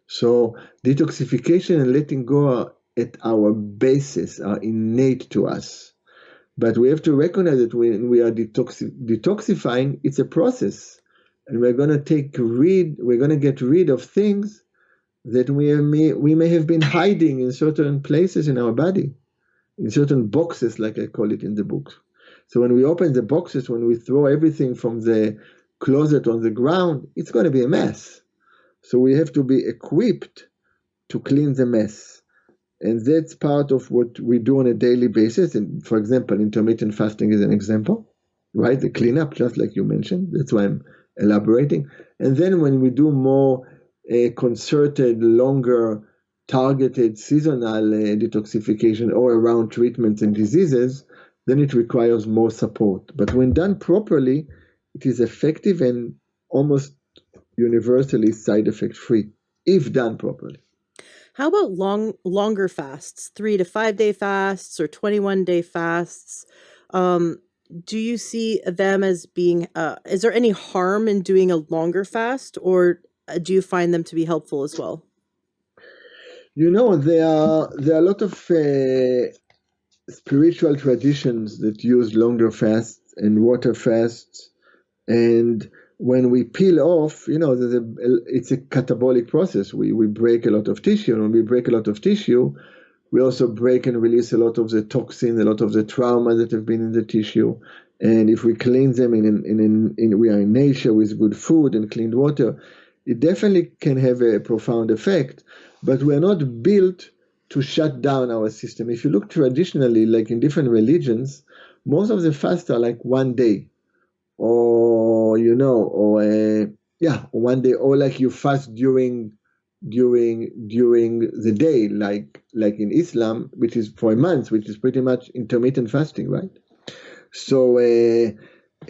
So detoxification and letting go are at our basis, are innate to us. But we have to recognize that when we are detoxifying, it's a process, and we're going to get rid of things that we may have been hiding in certain places in our body, in certain boxes, like I call it in the book. So when we open the boxes, when we throw everything from the closet on the ground, it's going to be a mess. So we have to be equipped to clean the mess. And that's part of what we do on a daily basis. And for example, intermittent fasting is an example, right? The cleanup, just like you mentioned. That's why I'm elaborating. And then when we do more concerted, longer, targeted, seasonal detoxification or around treatments and diseases, then it requires more support. But when done properly, it is effective and almost universally side effect free, if done properly. How about longer fasts, 3 to 5 day fasts or 21-day fasts? Do you see them as being, is there any harm in doing a longer fast, or do you find them to be helpful as well? There are a lot of spiritual traditions that use longer fasts and water fasts And when we peel off, it's a catabolic process. We break a lot of tissue, and when we break a lot of tissue, we also break and release a lot of the toxin, a lot of the trauma that have been in the tissue. And if we cleanse them we are in nature with good food and clean water, it definitely can have a profound effect. But we're not built to shut down our system. If you look traditionally, like in different religions, most of the fasts are like one day, or one day, or like you fast during the day, like in Islam, which is for a month, which is pretty much intermittent fasting, right? So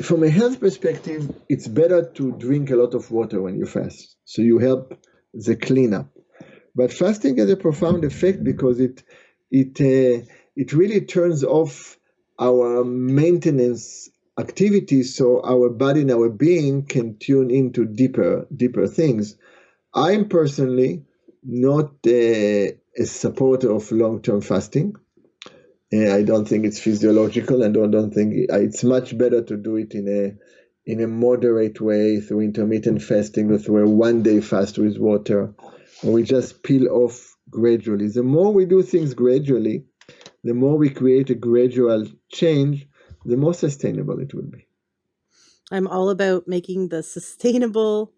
from a health perspective, it's better to drink a lot of water when you fast, so you help the cleanup. But fasting has a profound effect because it really turns off our maintenance activities, so our body and our being can tune into deeper things. I'm personally not a supporter of long-term fasting. I don't think it's physiological, and don't think it's much better to do it in a moderate way through intermittent fasting or through a one-day fast with water, or we just peel off gradually. The more we do things gradually, the more we create a gradual change, the more sustainable it will be. I'm all about making the sustainable,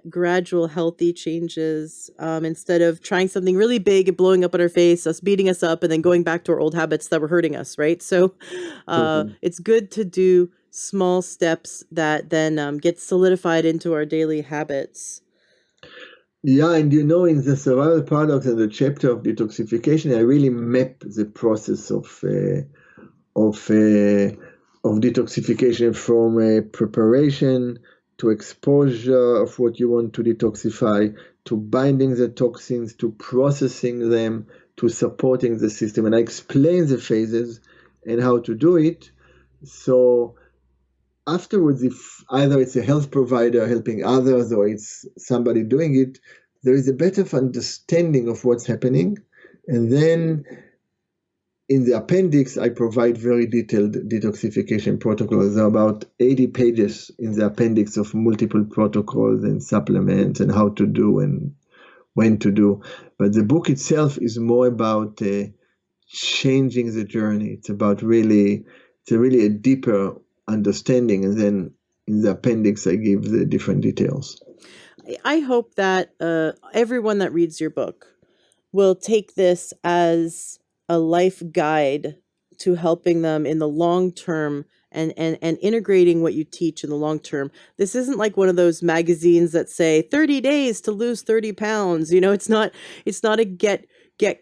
gradual, healthy changes instead of trying something really big and blowing up in our face, us beating us up, and then going back to our old habits that were hurting us, right? So it's good to do small steps that then get solidified into our daily habits. Yeah, and in the Survival Paradox and the chapter of detoxification, I really map the process of detoxification, from preparation to exposure of what you want to detoxify, to binding the toxins, to processing them, to supporting the system. And I explain the phases and how to do it. So afterwards, if either it's a health provider helping others or it's somebody doing it, there is a better understanding of what's happening. And then in the appendix, I provide very detailed detoxification protocols. There are about 80 pages in the appendix of multiple protocols and supplements and how to do and when to do. But the book itself is more about changing the journey. It's really a deeper understanding. And then in the appendix, I give the different details. I hope that everyone that reads your book will take this as a life guide to helping them in the long term and integrating what you teach in the long term. This isn't like one of those magazines that say 30 days to lose 30 pounds. It's not a get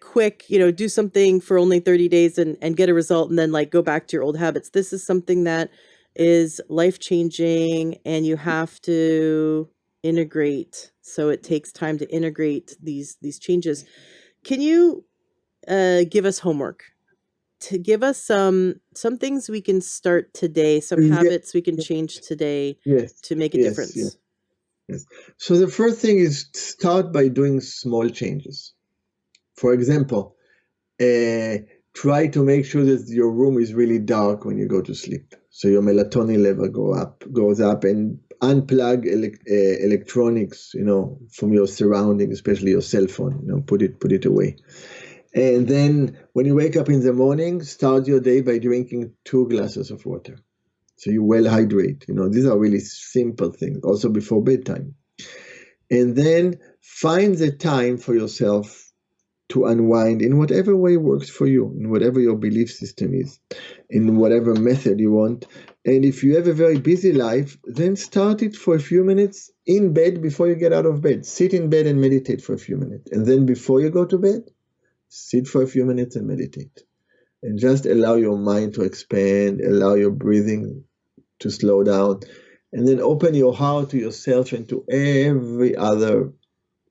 quick, do something for only 30 days and get a result and then like go back to your old habits. This is something that is life changing, and you have to integrate. So it takes time to integrate these changes. Can you give us homework to give us some things we can start today, some habits we can change today to make a difference? Yes. So the first thing is start by doing small changes. For example, try to make sure that your room is really dark when you go to sleep, so your melatonin level goes up, and unplug electronics, from your surroundings, especially your cell phone. Put it away. And then when you wake up in the morning, start your day by drinking 2 glasses of water, so you well hydrate. These are really simple things. Also before bedtime, and then find the time for yourself to unwind in whatever way works for you, in whatever your belief system is, in whatever method you want. And if you have a very busy life, then start it for a few minutes in bed before you get out of bed. Sit in bed and meditate for a few minutes. And then before you go to bed, sit for a few minutes and meditate. And just allow your mind to expand, allow your breathing to slow down, and then open your heart to yourself and to every other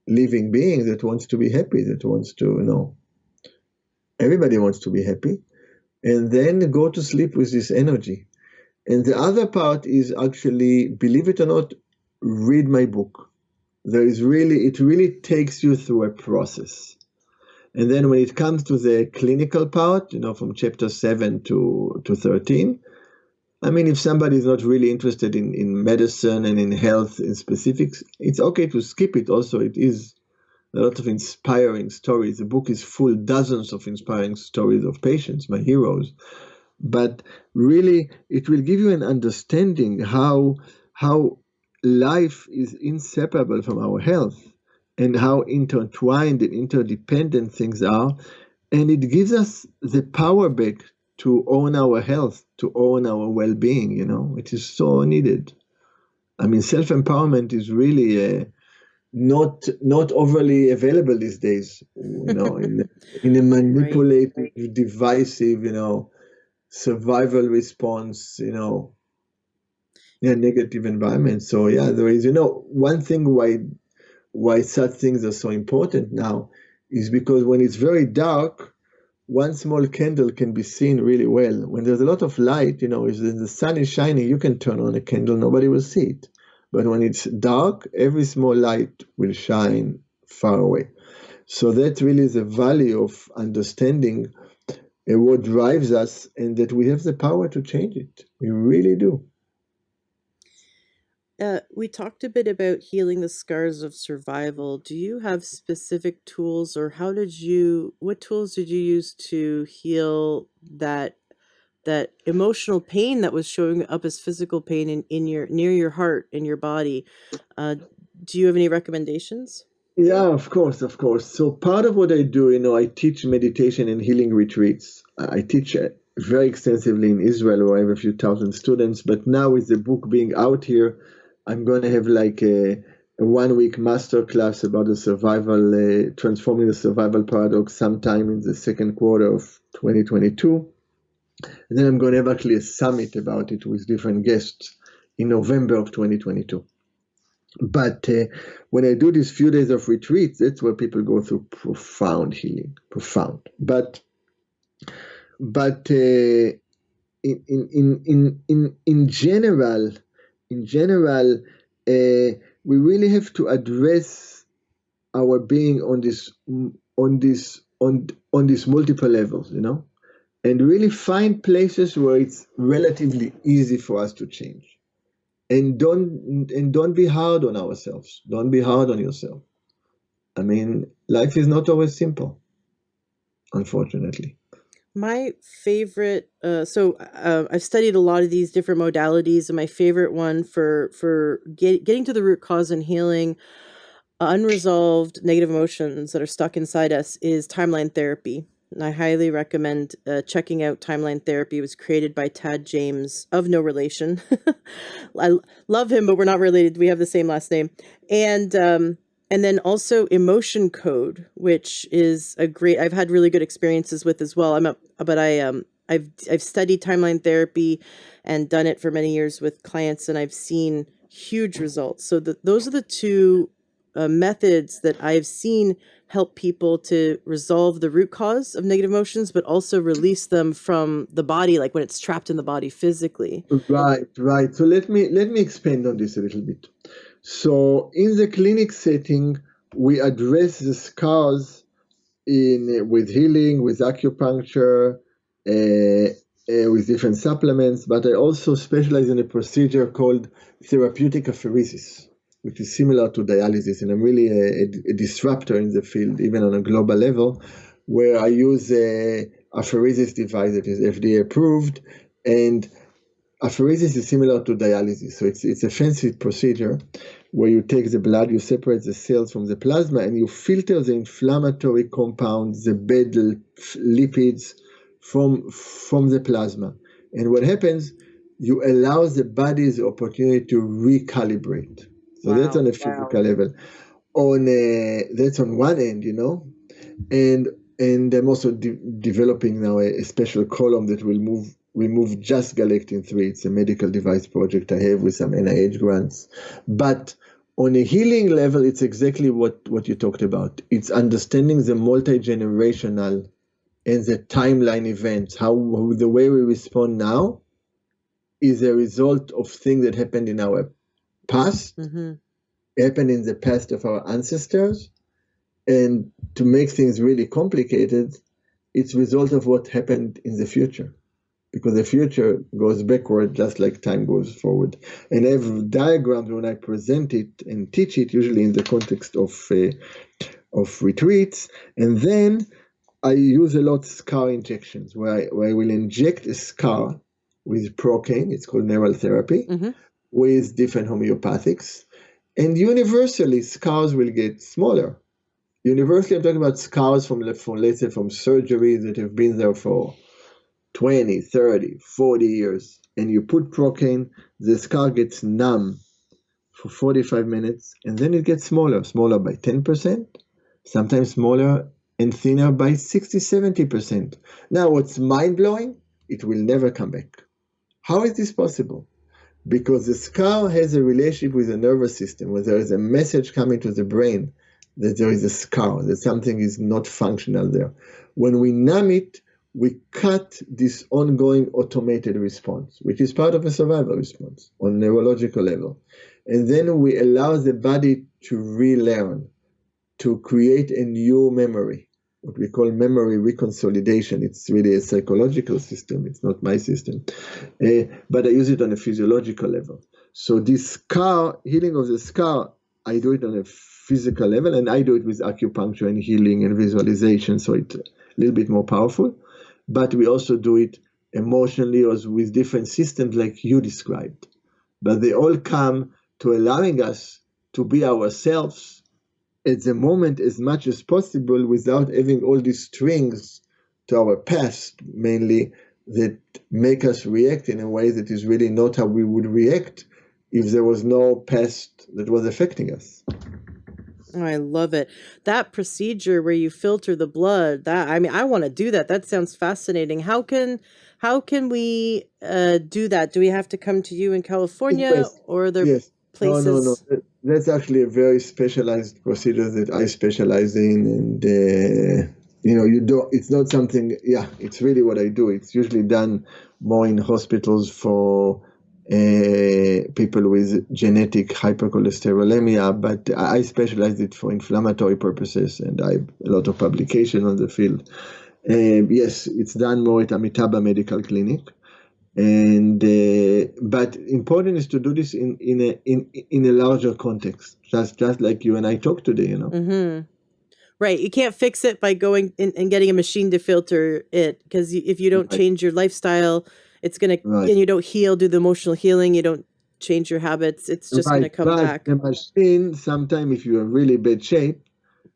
living being that wants to be happy, that wants to, everybody wants to be happy, and then go to sleep with this energy. And the other part is actually, believe it or not, read my book. It really takes you through a process. And then when it comes to the clinical part, from chapter 7 to 13, I mean, if somebody is not really interested in medicine and in health in specifics, it's okay to skip it. Also, it is a lot of inspiring stories. The book is full, dozens of inspiring stories of patients, my heroes. But really, it will give you an understanding how life is inseparable from our health and how intertwined and interdependent things are. And it gives us the power back to own our health, to own our well-being, which is so needed. I mean, self-empowerment is really not overly available these days, in a Right. manipulative, divisive, survival response, in a negative environment. So yeah, there is, one thing why such things are so important now is because when it's very dark, one small candle can be seen really well. When there's a lot of light, if the sun is shining, you can turn on a candle, nobody will see it. But when it's dark, every small light will shine far away. So that really is the value of understanding what drives us and that we have the power to change it. We really do. We talked a bit about healing the scars of survival. Do you have specific tools, or what tools did you use to heal that emotional pain that was showing up as physical pain in your near your heart, in your body? Uh, do you have any recommendations? Yeah, of course, of course. So part of what I do, I teach meditation and healing retreats. I teach very extensively in Israel, where I have a few thousand students. But now with the book being out here, I'm going to have like a 1 week master class about the transforming the survival paradox sometime in the second quarter of 2022. And then I'm going to have actually a summit about it with different guests in November of 2022. But when I do these few days of retreats, that's where people go through profound healing, profound. But in general, we really have to address our being on these multiple levels, and really find places where it's relatively easy for us to change. And don't be hard on ourselves. Don't be hard on yourself. I mean, life is not always simple, unfortunately. My favorite, I've studied a lot of these different modalities, and my favorite one for getting to the root cause and healing unresolved negative emotions that are stuck inside us is timeline therapy. And I highly recommend checking out timeline therapy. It was created by Tad James, of no relation. I love him, but we're not related. We have the same last name. And then also emotion code, which is a great, I've had really good experiences with as well. I've studied timeline therapy and done it for many years with clients, and I've seen huge results. So those are the two methods that I've seen help people to resolve the root cause of negative emotions, but also release them from the body, like when it's trapped in the body physically. Right, right. So let me expand on this a little bit. So in the clinic setting, we address the scars in with healing, with acupuncture, with different supplements. But I also specialize in a procedure called therapeutic apheresis, which is similar to dialysis, and I'm really a disruptor in the field, even on a global level, where I use a apheresis device that is FDA approved, and apheresis is similar to dialysis. So it's a fancy procedure where you take the blood, you separate the cells from the plasma, and you filter the inflammatory compounds, the bad lipids from the plasma. And what happens, you allow the body the opportunity to recalibrate. So that's on Wow. a physical level. That's on one end, and I'm also developing now a special column that will remove just galectin-3. It's a medical device project I have with some NIH grants. But on a healing level, it's exactly what you talked about. It's understanding the multi-generational and the timeline events, how the way we respond now is a result of things that happened in our past, Mm-hmm. happened in the past of our ancestors, and to make things really complicated, it's a result of what happened in the future. because the future goes backward just like time goes forward. And I have diagrams when I present it and teach it, usually in the context of retreats. And then I use a lot scar injections, where I will inject a scar with procaine, it's called neural therapy, with different homeopathics. And universally, scars will get smaller. Universally, I'm talking about scars from let's say, from surgeries that have been there for 20, 30, 40 years. And you put procaine, the scar gets numb for 45 minutes, and then it gets smaller by 10%, sometimes smaller and thinner by 60, 70%. Now, what's mind-blowing, it will never come back. How is this possible? Because the scar has a relationship with the nervous system, where there is a message coming to the brain that there is a scar, that something is not functional there. When we numb it, we cut this ongoing automated response, which is part of a survival response on a neurological level. And then we allow the body to relearn, to create a new memory, what we call memory reconsolidation. It's really a psychological system. It's not my system. But I use it on a physiological level. So this scar, healing of the scar, I do it on a physical level, and I do it with acupuncture and healing and visualization, so it's a little bit more powerful. But we also do it emotionally or with different systems like you described. But they all come to allowing us to be ourselves at the moment as much as possible, without having all these strings to our past, mainly, that make us react in a way that is really not how we would react if there was no past that was affecting us. Oh, I love it. That procedure where you filter the blood, I want to do that. That sounds fascinating. How can we do that? Do we have to come to you in California, Yes. or are there Yes. places? No. That's actually a very specialized procedure that I specialize in, and you don't. It's not something. Yeah, it's really what I do. It's usually done more in hospitals for people with genetic hypercholesterolemia, but I specialize it for inflammatory purposes, and I have a lot of publication on the field. Yes, it's done more at Amitabha Medical Clinic. And but important is to do this in a larger context, just like you and I talk today, Mm-hmm. Right. You can't fix it by going and getting a machine to filter it, because if you don't Right. change your lifestyle, it's going to, Right. and you don't heal, do the emotional healing, you don't change your habits, it's just going to Right. come But back. the machine, sometime if you're in really bad shape,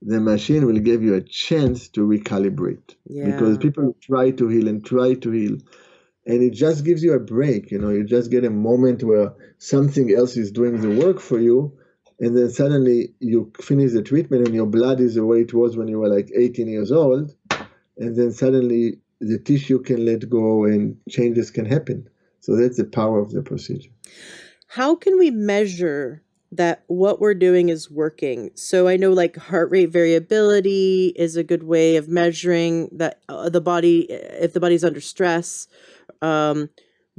the machine will give you a chance to recalibrate. Because Yeah. people try to heal, and it just gives you a break. You just get a moment where something else is doing the work for you, and then suddenly you finish the treatment and your blood is the way it was when you were like 18 years old, and then suddenly the tissue can let go and changes can happen. So that's the power of the procedure. How can we measure that what we're doing is working? So I know like heart rate variability is a good way of measuring that the body, if the body's under stress.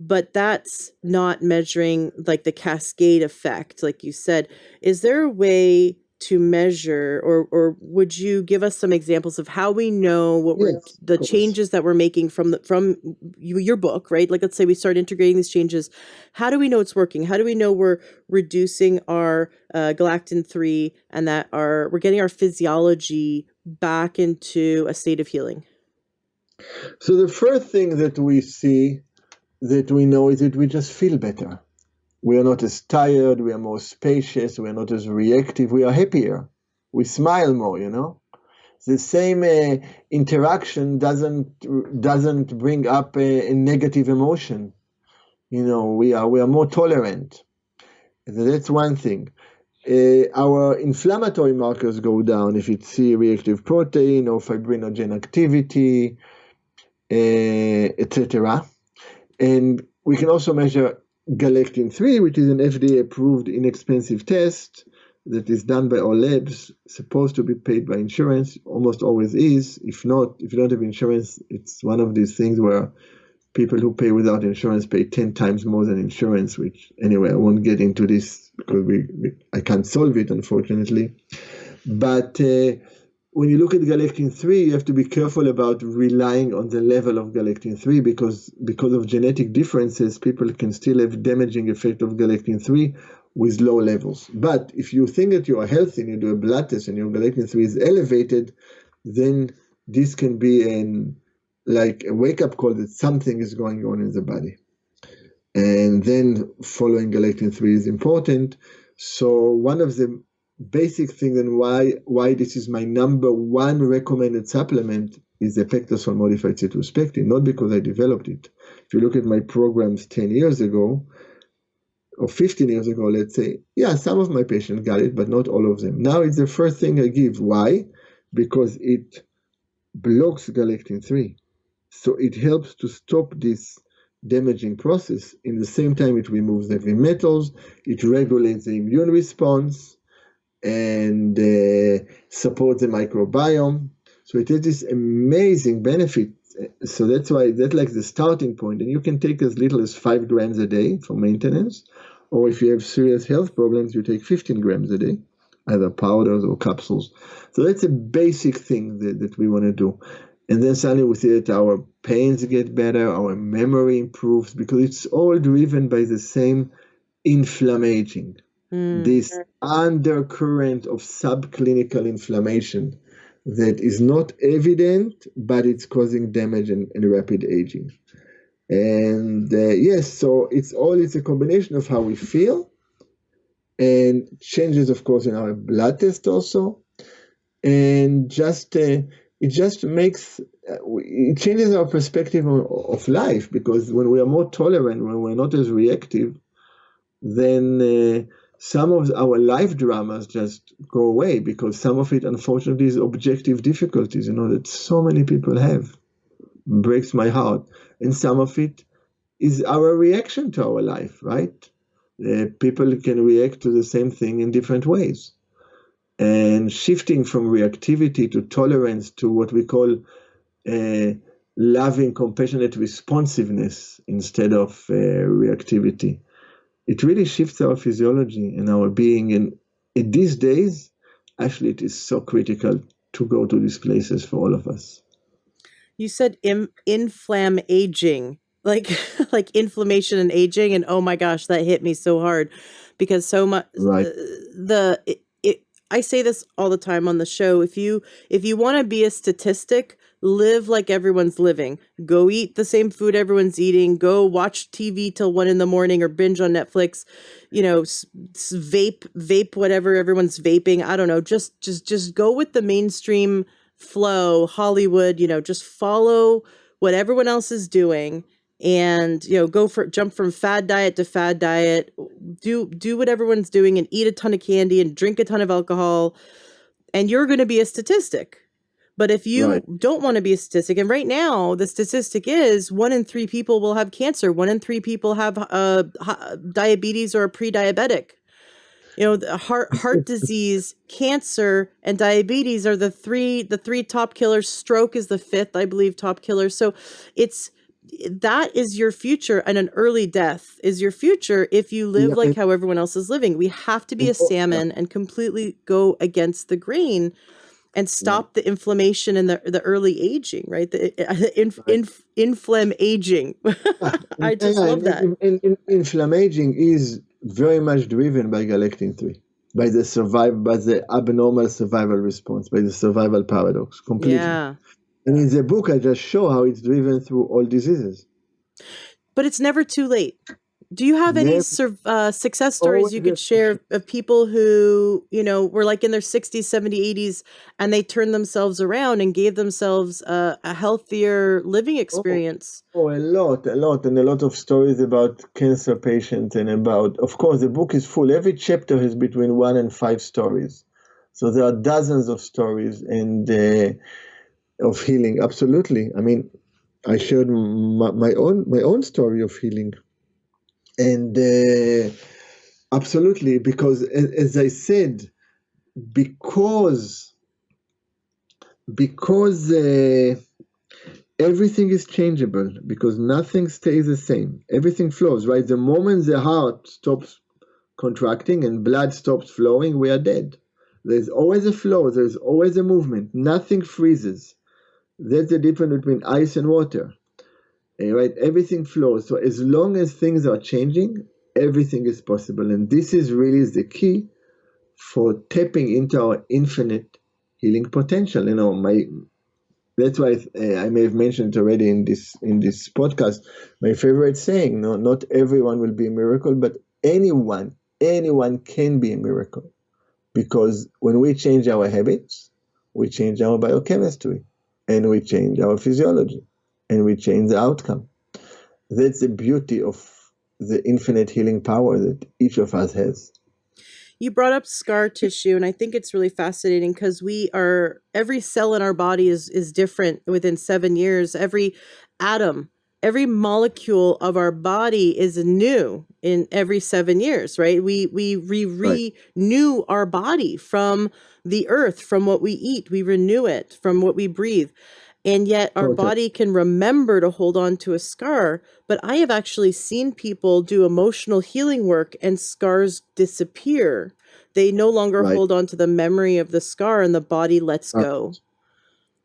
But that's not measuring like the cascade effect, like you said. Is there a way to measure, or would you give us some examples of how we know what Yes, the of course. changes that we're making from your book, right? Like, let's say we start integrating these changes. How do we know it's working? How do we know we're reducing our galactin-3, and that we're getting our physiology back into a state of healing? So the first thing that we see, that we know, is that we just feel better. We are not as tired, we are more spacious, we are not as reactive, we are happier. We smile more. The same interaction doesn't bring up a negative emotion. We are more tolerant. That's one thing. Our inflammatory markers go down if it's C-reactive protein or fibrinogen activity, etc. And we can also measure galectin-3, which is an FDA-approved inexpensive test that is done by our labs, supposed to be paid by insurance, almost always is. If not, if you don't have insurance, it's one of these things where people who pay without insurance pay 10 times more than insurance, which anyway, I won't get into this because I can't solve it, unfortunately. But when you look at galectin-3, you have to be careful about relying on the level of galectin-3 because of genetic differences, people can still have damaging effect of galectin-3 with low levels. But if you think that you are healthy and you do a blood test and your galectin-3 is elevated, then this can be like a wake-up call that something is going on in the body. And then following galectin-3 is important. So one of the basic things and why this is my number one recommended supplement is the pectosol modified C2-spectin, not because I developed it. If you look at my programs 10 years ago, or 15 years ago, let's say, yeah, some of my patients got it, but not all of them. Now it's the first thing I give. Why? Because it blocks galectin-3. So it helps to stop this damaging process. In the same time, it removes heavy metals, it regulates the immune response, and supports the microbiome. So it has this amazing benefit. So that's why that's like the starting point. And you can take as little as 5 grams a day for maintenance. Or if you have serious health problems, you take 15 grams a day, either powders or capsules. So that's a basic thing that we want to do. And then suddenly we see that our pains get better, our memory improves, because it's all driven by the same inflammation. This undercurrent of subclinical inflammation that is not evident, but it's causing damage and rapid aging. And yes, so it's a combination of how we feel and changes, of course, in our blood test also. And it just makes, it changes our perspective of life, because when we are more tolerant, when we're not as reactive, then some of our life dramas just go away, because some of it, unfortunately, is objective difficulties, that so many people have. Breaks my heart. And some of it is our reaction to our life, right? People can react to the same thing in different ways. And shifting from reactivity to tolerance to what we call loving, compassionate responsiveness instead of reactivity. It really shifts our physiology and our being. And in these days, actually, it is so critical to go to these places for all of us. You said inflam aging, like like inflammation and aging, and oh my gosh, that hit me so hard because so much Right. I say this all the time on the show. If you want to be a statistic, live like everyone's living. Go eat the same food everyone's eating. Go watch TV till 1 a.m. or binge on Netflix. Vape whatever everyone's vaping. I don't know. Just go with the mainstream flow. Hollywood. Just follow what everyone else is doing. And jump from fad diet to fad diet, do what everyone's doing and eat a ton of candy and drink a ton of alcohol, and you're going to be a statistic. But if you don't want to be a statistic, and right now the statistic is 1 in 3 people will have cancer, 1 in 3 people have diabetes or are pre-diabetic. The heart disease, cancer, and diabetes are the three top killers. Stroke is the 5th, I believe, top killer. So that is your future, and an early death is your future if you live like how everyone else is living. We have to be a salmon and completely go against the grain and stop the inflammation and the early aging, right? The inflam aging. I just love that. Inflammation is very much driven by galectin-3, by the abnormal survival response, by the survival paradox, completely. Yeah. And in the book, I just show how it's driven through all diseases. But it's never too late. Do you have any success stories you could share of people who, were like in their 60s, 70s, 80s, and they turned themselves around and gave themselves a healthier living experience? A lot, and a lot of stories about cancer patients and about, of course, the book is full. Every chapter has between 1 and 5 stories. So there are dozens of stories and of healing. Absolutely. I mean, I shared my own story of healing. And absolutely, because as I said, because everything is changeable, because nothing stays the same. Everything flows, right? The moment the heart stops contracting and blood stops flowing, we are dead. There's always a flow, there's always a movement. Nothing freezes. That's the difference between ice and water. Right? Everything flows. So as long as things are changing, everything is possible. And this is really the key for tapping into our infinite healing potential. That's why I may have mentioned already in this podcast. My favorite saying: no, not everyone will be a miracle, but anyone can be a miracle. Because when we change our habits, we change our biochemistry, and we change our physiology, and we change the outcome. That's the beauty of the infinite healing power that each of us has. You brought up scar tissue, and I think it's really fascinating because every cell in our body is different within 7 years. Every atom, every molecule of our body is new in every 7 years, right? We Right. renew our body from the earth, from what we eat. We renew it from what we breathe. And yet our Totally. body can remember to hold on to a scar. But I have actually seen people do emotional healing work and scars disappear. They no longer Right. hold on to the memory of the scar and the body lets Uh, go.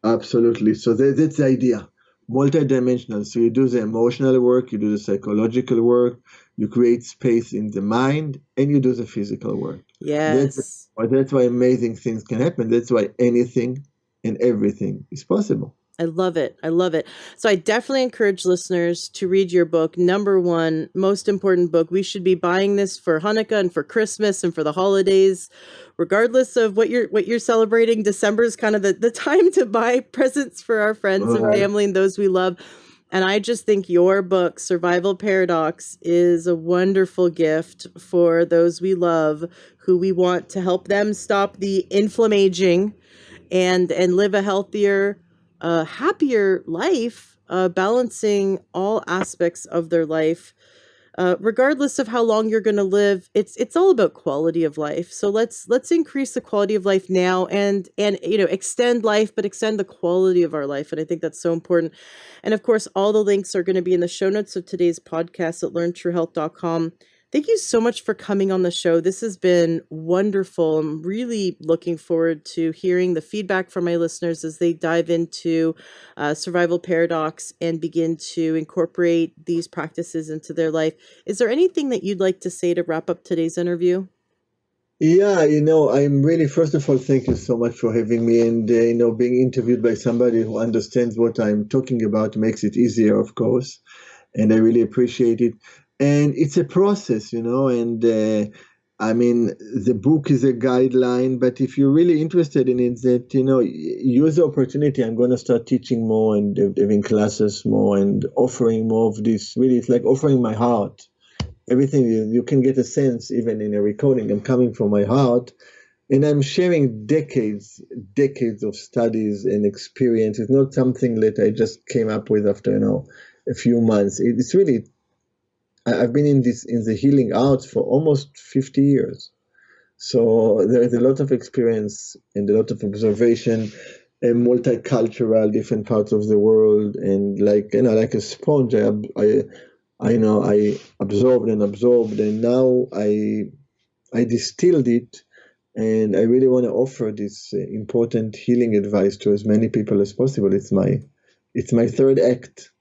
Absolutely. So that's the idea. Multidimensional. So you do the emotional work, you do the psychological work, you create space in the mind, and you do the physical work. That's Yes. that's why amazing things can happen. That's why anything and everything is possible. I love it. I love it. So I definitely encourage listeners to read your book. Number one, most important book. We should be buying this for Hanukkah and for Christmas and for the holidays, regardless of what you're celebrating. December is kind of the time to buy presents for our friends and Right. family and those we love. And I just think your book, Survival Paradox, is a wonderful gift for those we love who we want to help them stop the inflammaging and live a healthier, happier life, balancing all aspects of their life. Regardless of how long you're going to live, it's all about quality of life. So let's increase the quality of life now and extend life, but extend the quality of our life. And I think that's so important. And of course, all the links are going to be in the show notes of today's podcast at learntruehealth.com. Thank you so much for coming on the show. This has been wonderful. I'm really looking forward to hearing the feedback from my listeners as they dive into Survival Paradox and begin to incorporate these practices into their life. Is there anything that you'd like to say to wrap up today's interview? Yeah, I'm really, first of all, thank you so much for having me. And, being interviewed by somebody who understands what I'm talking about makes it easier, of course. And I really appreciate it. And it's a process, and I mean, the book is a guideline, but if you're really interested in it, that, use the opportunity. I'm going to start teaching more and having classes more and offering more of this. Really, it's like offering my heart. Everything you can get a sense, even in a recording, I'm coming from my heart, and I'm sharing decades of studies and experience. It's not something that I just came up with after a few months. It's really, I've been in the healing arts for almost 50 years. So there is a lot of experience and a lot of observation and multicultural, different parts of the world, and like a sponge, I absorbed and absorbed, and now I distilled it, and I really want to offer this important healing advice to as many people as possible. It's my third act.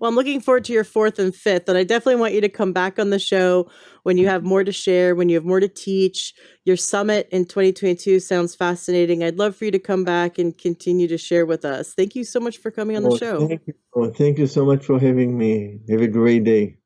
Well, I'm looking forward to your fourth and fifth, and I definitely want you to come back on the show when you have more to share, when you have more to teach. Your summit in 2022 sounds fascinating. I'd love for you to come back and continue to share with us. Thank you so much for coming on the Oh, show. thank you so much for having me. Have a great day.